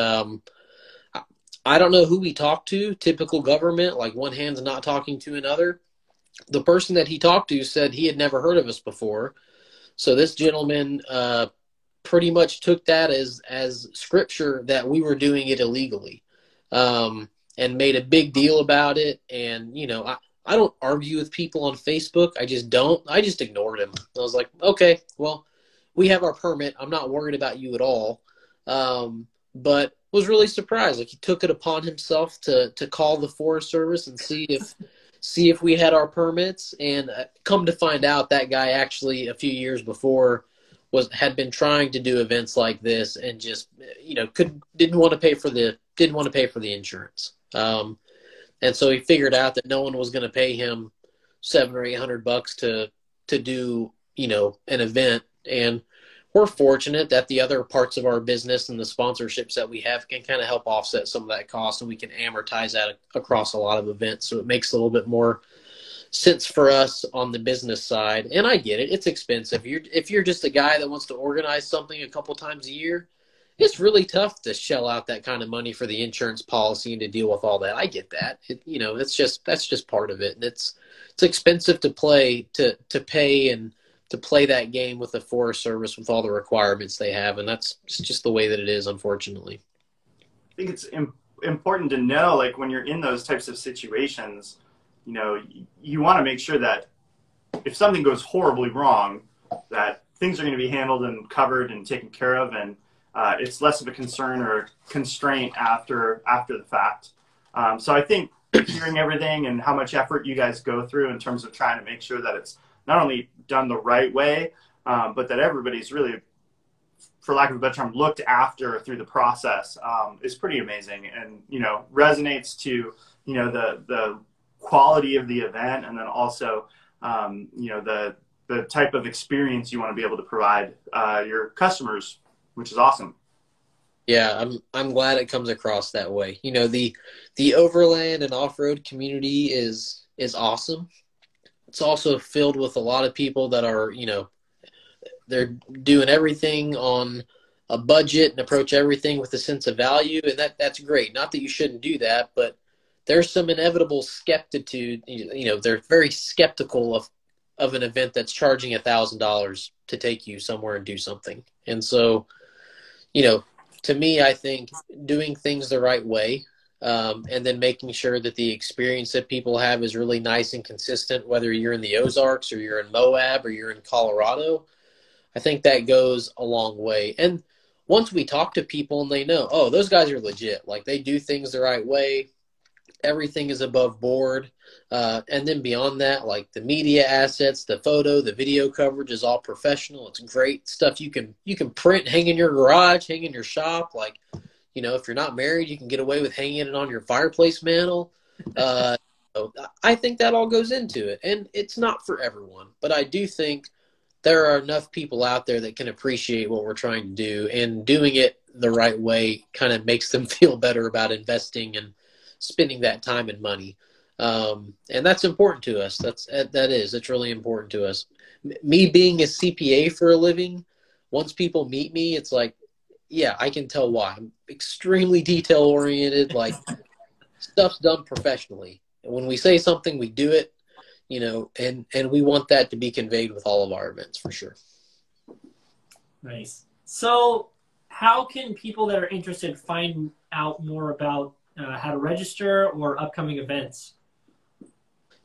I don't know who he talked to, typical government, like one hand's not talking to another. The person that he talked to said he had never heard of us before. So this gentleman pretty much took that as scripture that we were doing it illegally. And made a big deal about it. And, I don't argue with people on Facebook. I just don't. I just ignored him. I was like, okay, well, we have our permit. I'm not worried about you at all. But was really surprised. Like, he took it upon himself to call the Forest Service and see if we had our permits. And come to find out, that guy actually a few years before had been trying to do events like this and just didn't want to pay for the insurance. And so he figured out that no one was going to pay him $700 or $800 to do an event. And we're fortunate that the other parts of our business and the sponsorships that we have can kind of help offset some of that cost, and we can amortize that across a lot of events. So it makes a little bit more sense for us on the business side. And I get it. It's expensive. If you're just a guy that wants to organize something a couple times a year, it's really tough to shell out that kind of money for the insurance policy and to deal with all that. I get that. That's just part of it. And it's expensive to pay and to play that game with the Forest Service with all the requirements they have. And that's just the way that it is, unfortunately. I think it's important to know, like, when you're in those types of situations, you want to make sure that if something goes horribly wrong, that things are going to be handled and covered and taken care of. And it's less of a concern or constraint after the fact. So I think hearing everything and how much effort you guys go through in terms of trying to make sure that it's not only done the right way, but that everybody's really, for lack of a better term, looked after through the process is pretty amazing, and resonates to the quality of the event, and then also the type of experience you want to be able to provide your customers, which is awesome. Yeah, I'm glad it comes across that way. The overland and off-road community is awesome. It's also filled with a lot of people that are, they're doing everything on a budget and approach everything with a sense of value, and that's great. Not that you shouldn't do that, but there's some inevitable skeptitude. They're very skeptical of an event that's charging $1,000 to take you somewhere and do something. And so, to me, I think doing things the right way, and then making sure that the experience that people have is really nice and consistent, whether you're in the Ozarks or you're in Moab or you're in Colorado, I think that goes a long way. And once we talk to people and they know, oh, those guys are legit, like they do things the right way, everything is above board. And then beyond that, like the media assets, the photo, the video coverage is all professional. It's great stuff. You can print, hang in your garage, hang in your shop. Like, if you're not married, you can get away with hanging it on your fireplace mantle. I think that all goes into it, and it's not for everyone, but I do think there are enough people out there that can appreciate what we're trying to do, and doing it the right way kind of makes them feel better about investing and spending that time and money. And that's important to us. It's really important to us. Me being a CPA for a living, once people meet me, it's like, yeah, I can tell why. I'm extremely detail oriented, like stuff's done professionally. And when we say something, we do it, and we want that to be conveyed with all of our events for sure. Nice. So how can people that are interested find out more about how to register or upcoming events?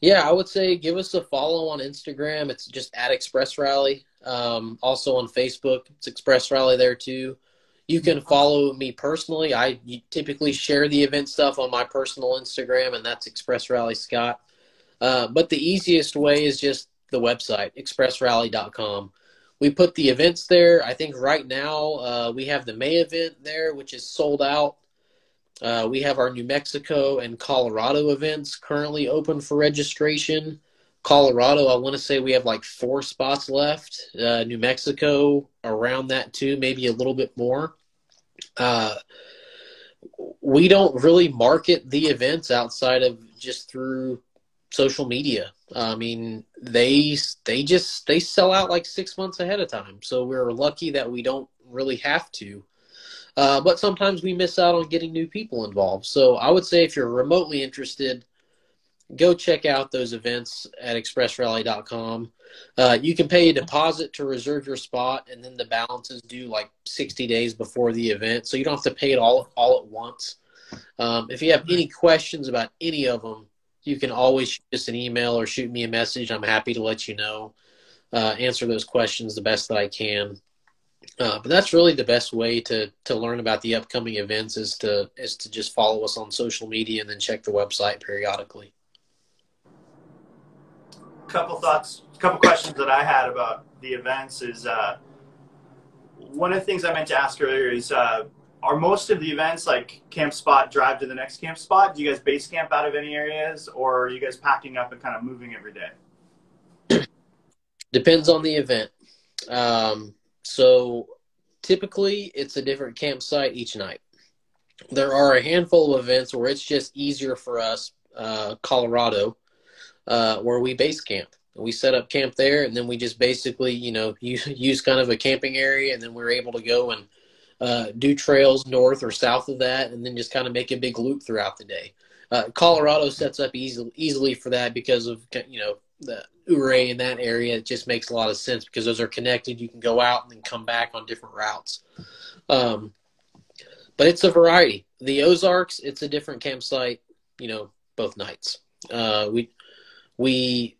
Yeah, I would say give us a follow on Instagram. It's just @ExpressRally. Also on Facebook, it's Express Rally there too. You can follow me personally. I typically share the event stuff on my personal Instagram, and that's Express Rally Scott. But the easiest way is just the website, expressrally.com. We put the events there. I think right now we have the May event there, which is sold out. We have our New Mexico and Colorado events currently open for registration. Colorado, I want to say we have like 4 spots left. New Mexico, around that too, maybe a little bit more. We don't really market the events outside of just through social media. I mean, they sell out like 6 months ahead of time. So we're lucky that we don't really have to. But sometimes we miss out on getting new people involved. So I would say if you're remotely interested, go check out those events at expressrally.com. You can pay a deposit to reserve your spot, and then the balance is due like 60 days before the event. So you don't have to pay it all at once. If you have any questions about any of them, you can always shoot us an email or shoot me a message. I'm happy to let you know, answer those questions the best that I can. But that's really the best way to learn about the upcoming events is to just follow us on social media and then check the website periodically. Couple thoughts, couple questions that I had about the events is one of the things I meant to ask earlier is are most of the events like camp spot, drive to the next camp spot? Do you guys base camp out of any areas, or are you guys packing up and kind of moving every day? Depends on the event. So typically it's a different campsite each night. There are a handful of events where it's just easier for us, Colorado, where we base camp. We set up camp there, and then we just basically, use kind of a camping area, and then we're able to go and do trails north or south of that, and then just kind of make a big loop throughout the day. Colorado sets up easily for that because of, the Ouray in that area. It just makes a lot of sense because those are connected. You can go out and then come back on different routes. But it's a variety. The Ozarks, it's a different campsite, both nights. We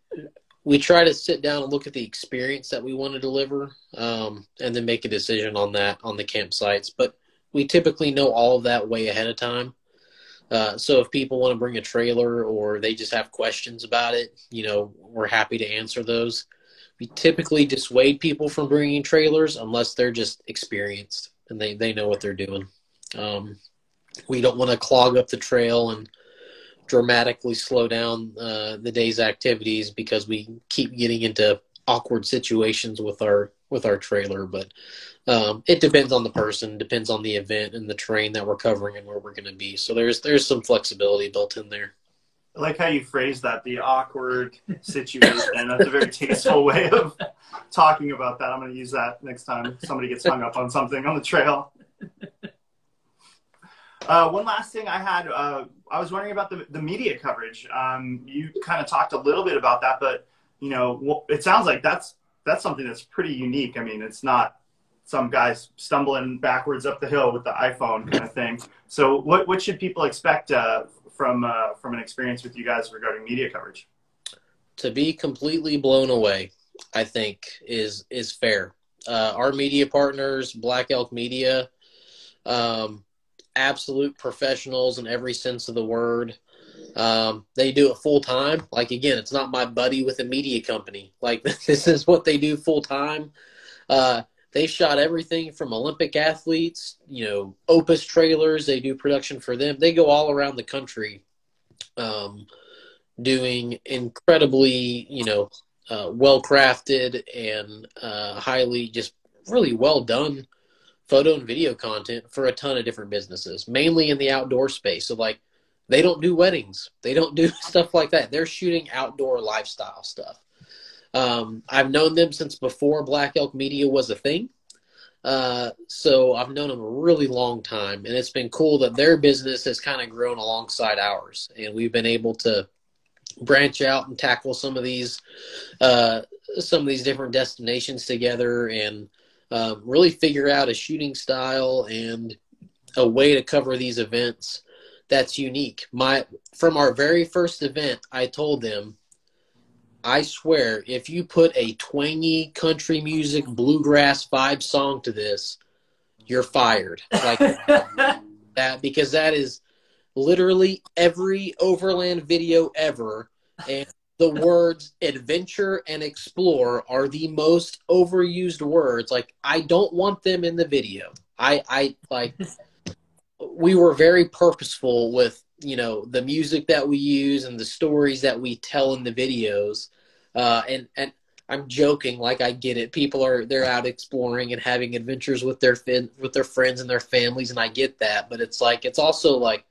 try to sit down and look at the experience that we want to deliver, and then make a decision on that on the campsites. But we typically know all of that way ahead of time. So if people want to bring a trailer or they just have questions about it, we're happy to answer those. We typically dissuade people from bringing trailers unless they're just experienced and they know what they're doing. We don't want to clog up the trail and dramatically slow down the day's activities because we keep getting into awkward situations with our trailer. But it depends on the person, depends on the event and the terrain that we're covering and where we're going to be. So there's some flexibility built in there. I like how you phrase that, the awkward situation. That's a very tasteful way of talking about that. I'm going to use that next time somebody gets hung up on something on the trail. One last thing I had, I was wondering about the media coverage. You kind of talked a little bit about that, but it sounds like that's something that's pretty unique. I mean, it's not some guys stumbling backwards up the hill with the iPhone kind of thing. So what should people expect from an experience with you guys regarding media coverage? To be completely blown away, I think is fair. Our media partners, Black Elk Media, absolute professionals in every sense of the word. They do it full time. Like, again, it's not my buddy with a media company. Like, this is what they do full time. They shot everything from Olympic athletes, Opus trailers. They do production for them. They go all around the country, doing incredibly, well-crafted and highly just really well done photo and video content for a ton of different businesses, mainly in the outdoor space. So like, they don't do weddings. They don't do stuff like that. They're shooting outdoor lifestyle stuff. I've known them since before Black Elk Media was a thing. So I've known them a really long time, and it's been cool that their business has kind of grown alongside ours. And we've been able to branch out and tackle some of these different destinations together and really figure out a shooting style and a way to cover these events that's unique. From our very first event, I told them, I swear, if you put a twangy country music bluegrass vibe song to this, you're fired. Like that, because that is literally every overland video ever. And the words adventure and explore are the most overused words. Like, I don't want them in the video. We were very purposeful with, the music that we use and the stories that we tell in the videos. And I'm joking, like, I get it. They're out exploring and having adventures with their friends and their families, and I get that. But it's also like,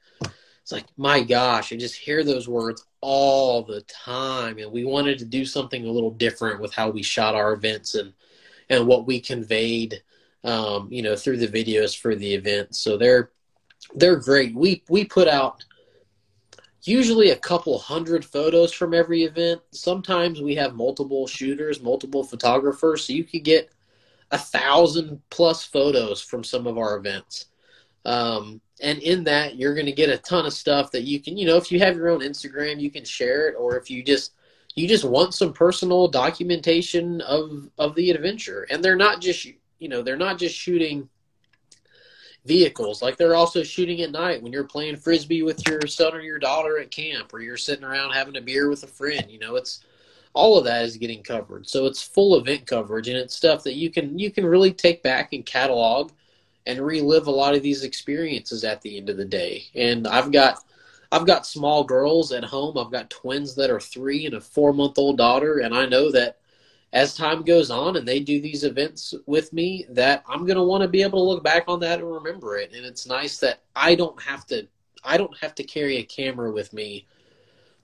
my gosh, I just hear those words all the time. And we wanted to do something a little different with how we shot our events and what we conveyed, through the videos for the event. So they're great. We put out usually a couple hundred photos from every event. Sometimes we have multiple shooters, multiple photographers, so you could get 1,000+ photos from some of our events. And in that, you're going to get a ton of stuff that you can, if you have your own Instagram, you can share it, or if you just want some personal documentation of the adventure. And they're not just they're not just shooting vehicles. Like, they're also shooting at night when you're playing Frisbee with your son or your daughter at camp, or you're sitting around having a beer with a friend. It's all of that is getting covered. So it's full event coverage, and it's stuff that you can really take back and catalog and relive a lot of these experiences at the end of the day. And I've got small girls at home. I've got twins that are 3 and a 4-month-old daughter, and I know that as time goes on and they do these events with me, that I'm going to want to be able to look back on that and remember it. And it's nice that I don't have to carry a camera with me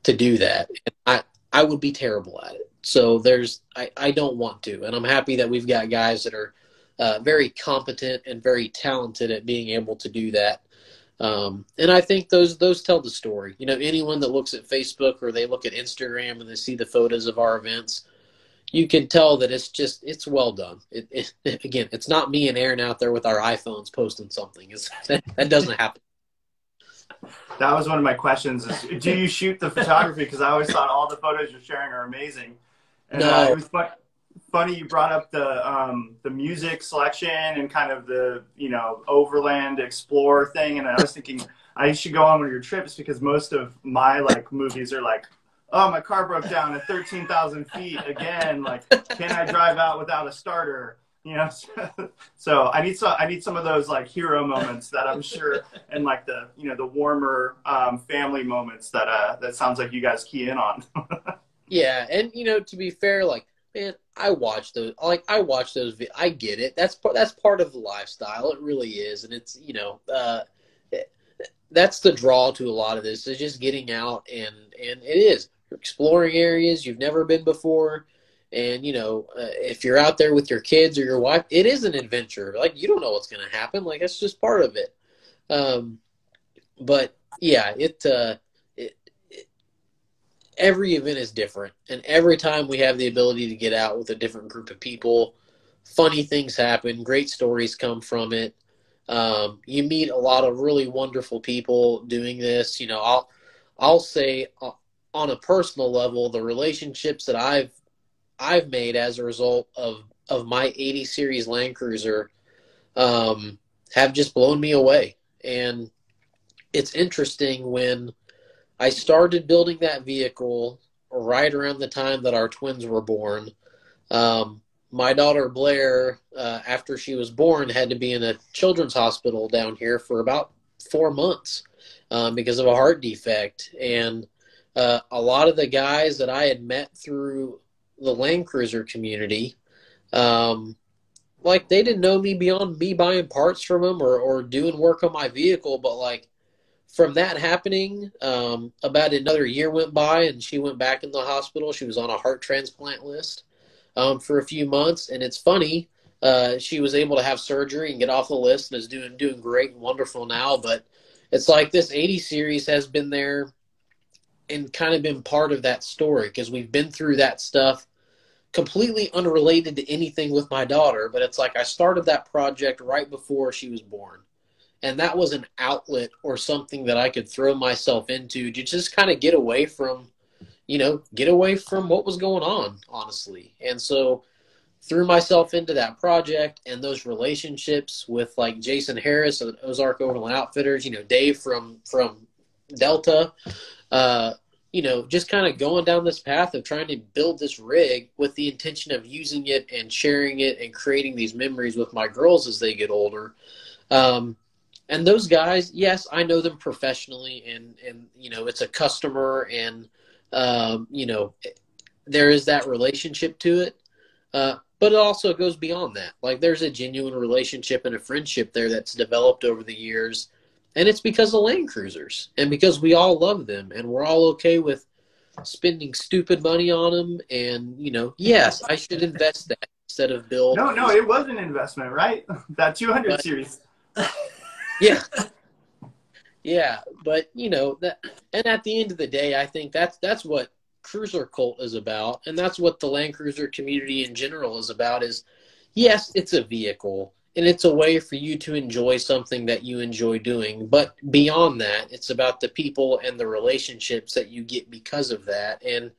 to do that. And I would be terrible at it. So I don't want to. And I'm happy that we've got guys that are very competent and very talented at being able to do that. And I think those tell the story. Anyone that looks at Facebook or they look at Instagram and they see the photos of our events, you can tell that it's well done. Again, it's not me and Aaron out there with our iPhones posting something. That doesn't happen. That was one of my questions. Do you shoot the photography? Because I always thought all the photos you're sharing are amazing. And No. It was funny you brought up the music selection and kind of the overland explorer thing. And I was thinking I should go on one of your trips, because most of my movies are like, oh, my car broke down at 13,000 feet again. Like, can I drive out without a starter? So I need some of those hero moments that I'm sure, and the warmer family moments that sounds like you guys key in on. Yeah, and to be fair, man, I watch those. I watch those. I get it. That's part of the lifestyle. It really is, and it's that's the draw to a lot of this, is just getting out and it is. You're exploring areas you've never been before. And, if you're out there with your kids or your wife, it is an adventure. You don't know what's going to happen. That's just part of it. But yeah, every event is different. And every time we have the ability to get out with a different group of people, funny things happen. Great stories come from it. You meet a lot of really wonderful people doing this. I'll say on a personal level, the relationships that I've made as a result of my 80 series Land Cruiser have just blown me away. And it's interesting, when I started building that vehicle right around the time that our twins were born, my daughter Blair, after she was born, had to be in a children's hospital down here for about 4 months because of a heart defect. And a lot of the guys that I had met through the Land Cruiser community, they didn't know me beyond me buying parts from them or doing work on my vehicle. But from that happening, about another year went by, and she went back in the hospital. She was on a heart transplant list for a few months. And it's funny, she was able to have surgery and get off the list and is doing great and wonderful now. But it's this 80 series has been there and kind of been part of that story, because we've been through that stuff completely unrelated to anything with my daughter. But it's I started that project right before she was born. And that was an outlet or something that I could throw myself into to just kind of get away from what was going on, honestly. And so threw myself into that project and those relationships with Jason Harris of Ozark Overland Outfitters, Dave from Delta, just kind of going down this path of trying to build this rig with the intention of using it and sharing it and creating these memories with my girls as they get older. And those guys, yes, I know them professionally, and it's a customer, and there is that relationship to it. But it also goes beyond that. There's a genuine relationship and a friendship there that's developed over the years. And it's because of Land Cruisers, and because we all love them, and we're all okay with spending stupid money on them. And, yes, I should invest that instead of build. No, it was an investment, right? That 200 series. Yeah. Yeah. But, that, and at the end of the day, I think that's what Cruiser Cult is about. And that's what the Land Cruiser community in general is about, is, yes, it's a vehicle. And it's a way for you to enjoy something that you enjoy doing. But beyond that, it's about the people and the relationships that you get because of that. And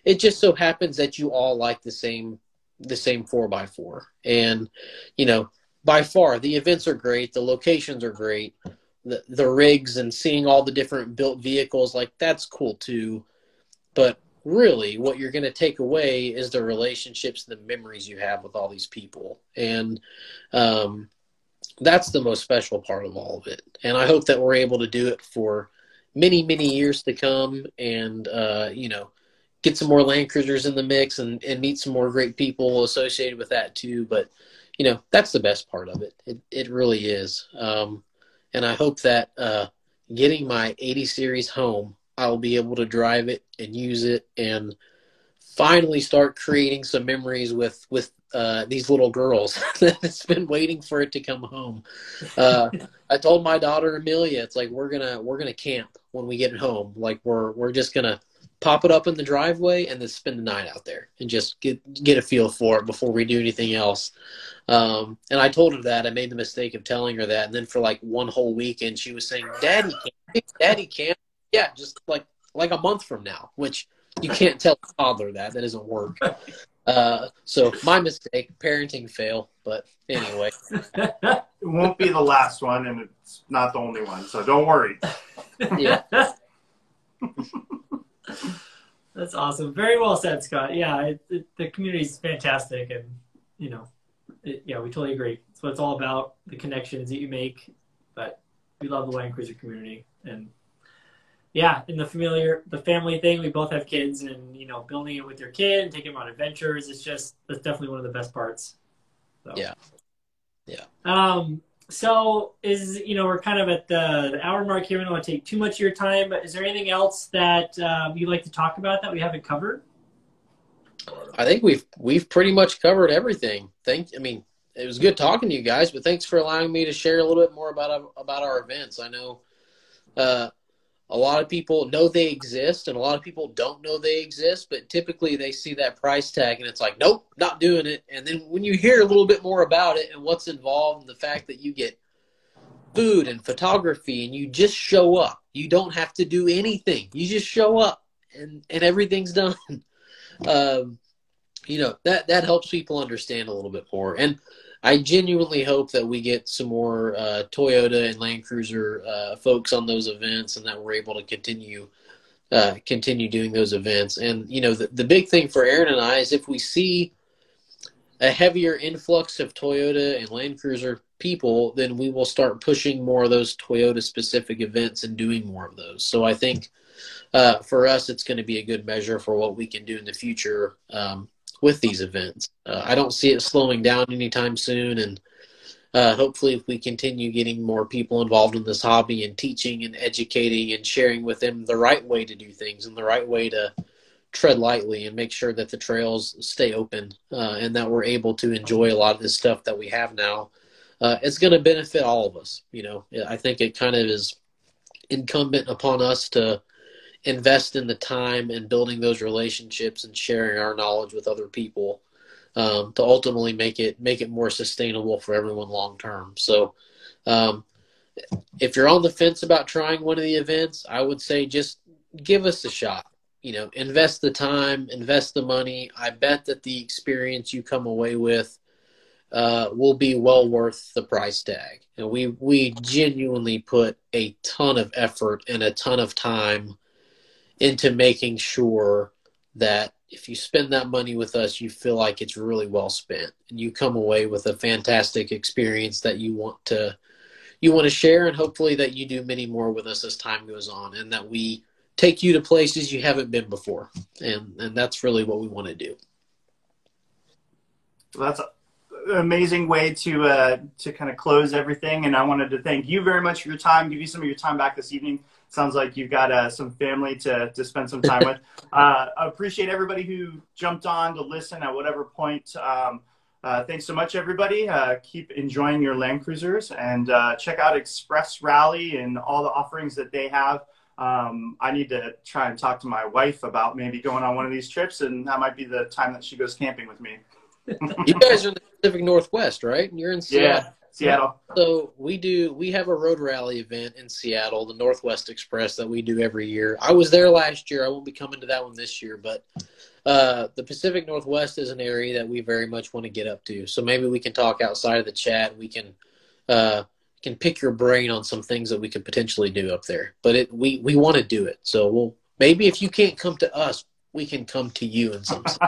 it just so happens that you all like the same the same 4x4. And, you know, by far the events are great. The locations are great. The rigs and seeing all the different built vehicles, like that's cool too. But really what you're going to take away is the relationships and the memories you have with all these people. And, that's the most special part of all of it. And I hope that we're able to do it for many, many years to come, and, you know, get some more Land Cruisers in the mix, and meet some more great people associated with that too. But, you know, that's the best part of it. It really is. And I hope that getting my 80 series home, I'll be able to drive it and use it and finally start creating some memories with these little girls that's been waiting for it to come home. I told my daughter Amelia, it's like we're gonna camp when we get home. Like we're just gonna pop it up in the driveway and then spend the night out there and just get a feel for it before we do anything else. And I told her that. I made the mistake of telling her that, and then for like one whole weekend she was saying, Daddy camp. Yeah, just like a month from now, which you can't tell a toddler that doesn't work. So my mistake, parenting fail, but anyway. It won't be the last one, and it's not the only one, so don't worry. Yeah. That's awesome. Very well said, Scott. Yeah, the community is fantastic, and, you know, yeah, we totally agree. It's what it's all about, the connections that you make, but we love the Land Cruiser community. And yeah, and the family thing, we both have kids, and, you know, building it with your kid and taking them on adventures, that's definitely one of the best parts. So. Yeah. So we're kind of at the hour mark here. We don't want to take too much of your time, but is there anything else that you'd like to talk about that we haven't covered? I think we've pretty much covered everything. It was good talking to you guys, but thanks for allowing me to share a little bit more about our events. I know, a lot of people know they exist, and a lot of people don't know they exist, but typically they see that price tag and it's like, nope, not doing it. And then when you hear a little bit more about it and what's involved, and the fact that you get food and photography and you just show up, you don't have to do anything. You just show up and everything's done. You know, that helps people understand a little bit more. And I genuinely hope that we get some more Toyota and Land Cruiser folks on those events, and that we're able to continue doing those events. And, you know, the big thing for Aaron and I is if we see a heavier influx of Toyota and Land Cruiser people, then we will start pushing more of those Toyota-specific events and doing more of those. So I think for us, it's going to be a good measure for what we can do in the future with these events. I don't see it slowing down anytime soon, and hopefully if we continue getting more people involved in this hobby and teaching and educating and sharing with them the right way to do things and the right way to tread lightly and make sure that the trails stay open and that we're able to enjoy a lot of this stuff that we have now, it's going to benefit all of us. You know, I think it kind of is incumbent upon us to invest in the time and building those relationships and sharing our knowledge with other people to ultimately make it more sustainable for everyone long term. So if you're on the fence about trying one of the events, I would say just give us a shot. You know, invest the time, invest the money. I bet that the experience you come away with will be well worth the price tag. And we genuinely put a ton of effort and a ton of time into making sure that if you spend that money with us, you feel like it's really well spent, and you come away with a fantastic experience that you want to share, and hopefully that you do many more with us as time goes on, and that we take you to places you haven't been before. And that's really what we want to do. Well, that's an amazing way to kind of close everything. And I wanted to thank you very much for your time, give you some of your time back this evening. Sounds like you've got some family to spend some time with. I appreciate everybody who jumped on to listen at whatever point. Thanks so much, everybody. Keep enjoying your Land Cruisers, and check out Express Rally and all the offerings that they have. I need to try and talk to my wife about maybe going on one of these trips, and that might be the time that she goes camping with me. You guys are in the Pacific Northwest, right? You're in Seattle. Yeah, Seattle. So we have a road rally event in Seattle, the Northwest Express, that we do every year. I was there last year. I won't be coming to that one this year, but the Pacific Northwest is an area that we very much want to get up to. So maybe we can talk outside of the chat. We can pick your brain on some things that we could potentially do up there. But we want to do it. So maybe if you can't come to us, we can come to you in some sense.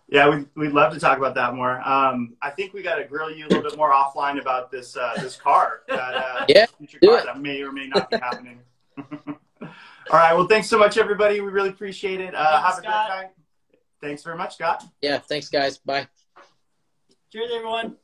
Yeah, we'd love to talk about that more. I think we got to grill you a little bit more offline about this car, that future car that may or may not be happening. All right. Well, thanks so much, everybody. We really appreciate it. Have a great night. Thanks very much, Scott. Yeah. Thanks, guys. Bye. Cheers, everyone.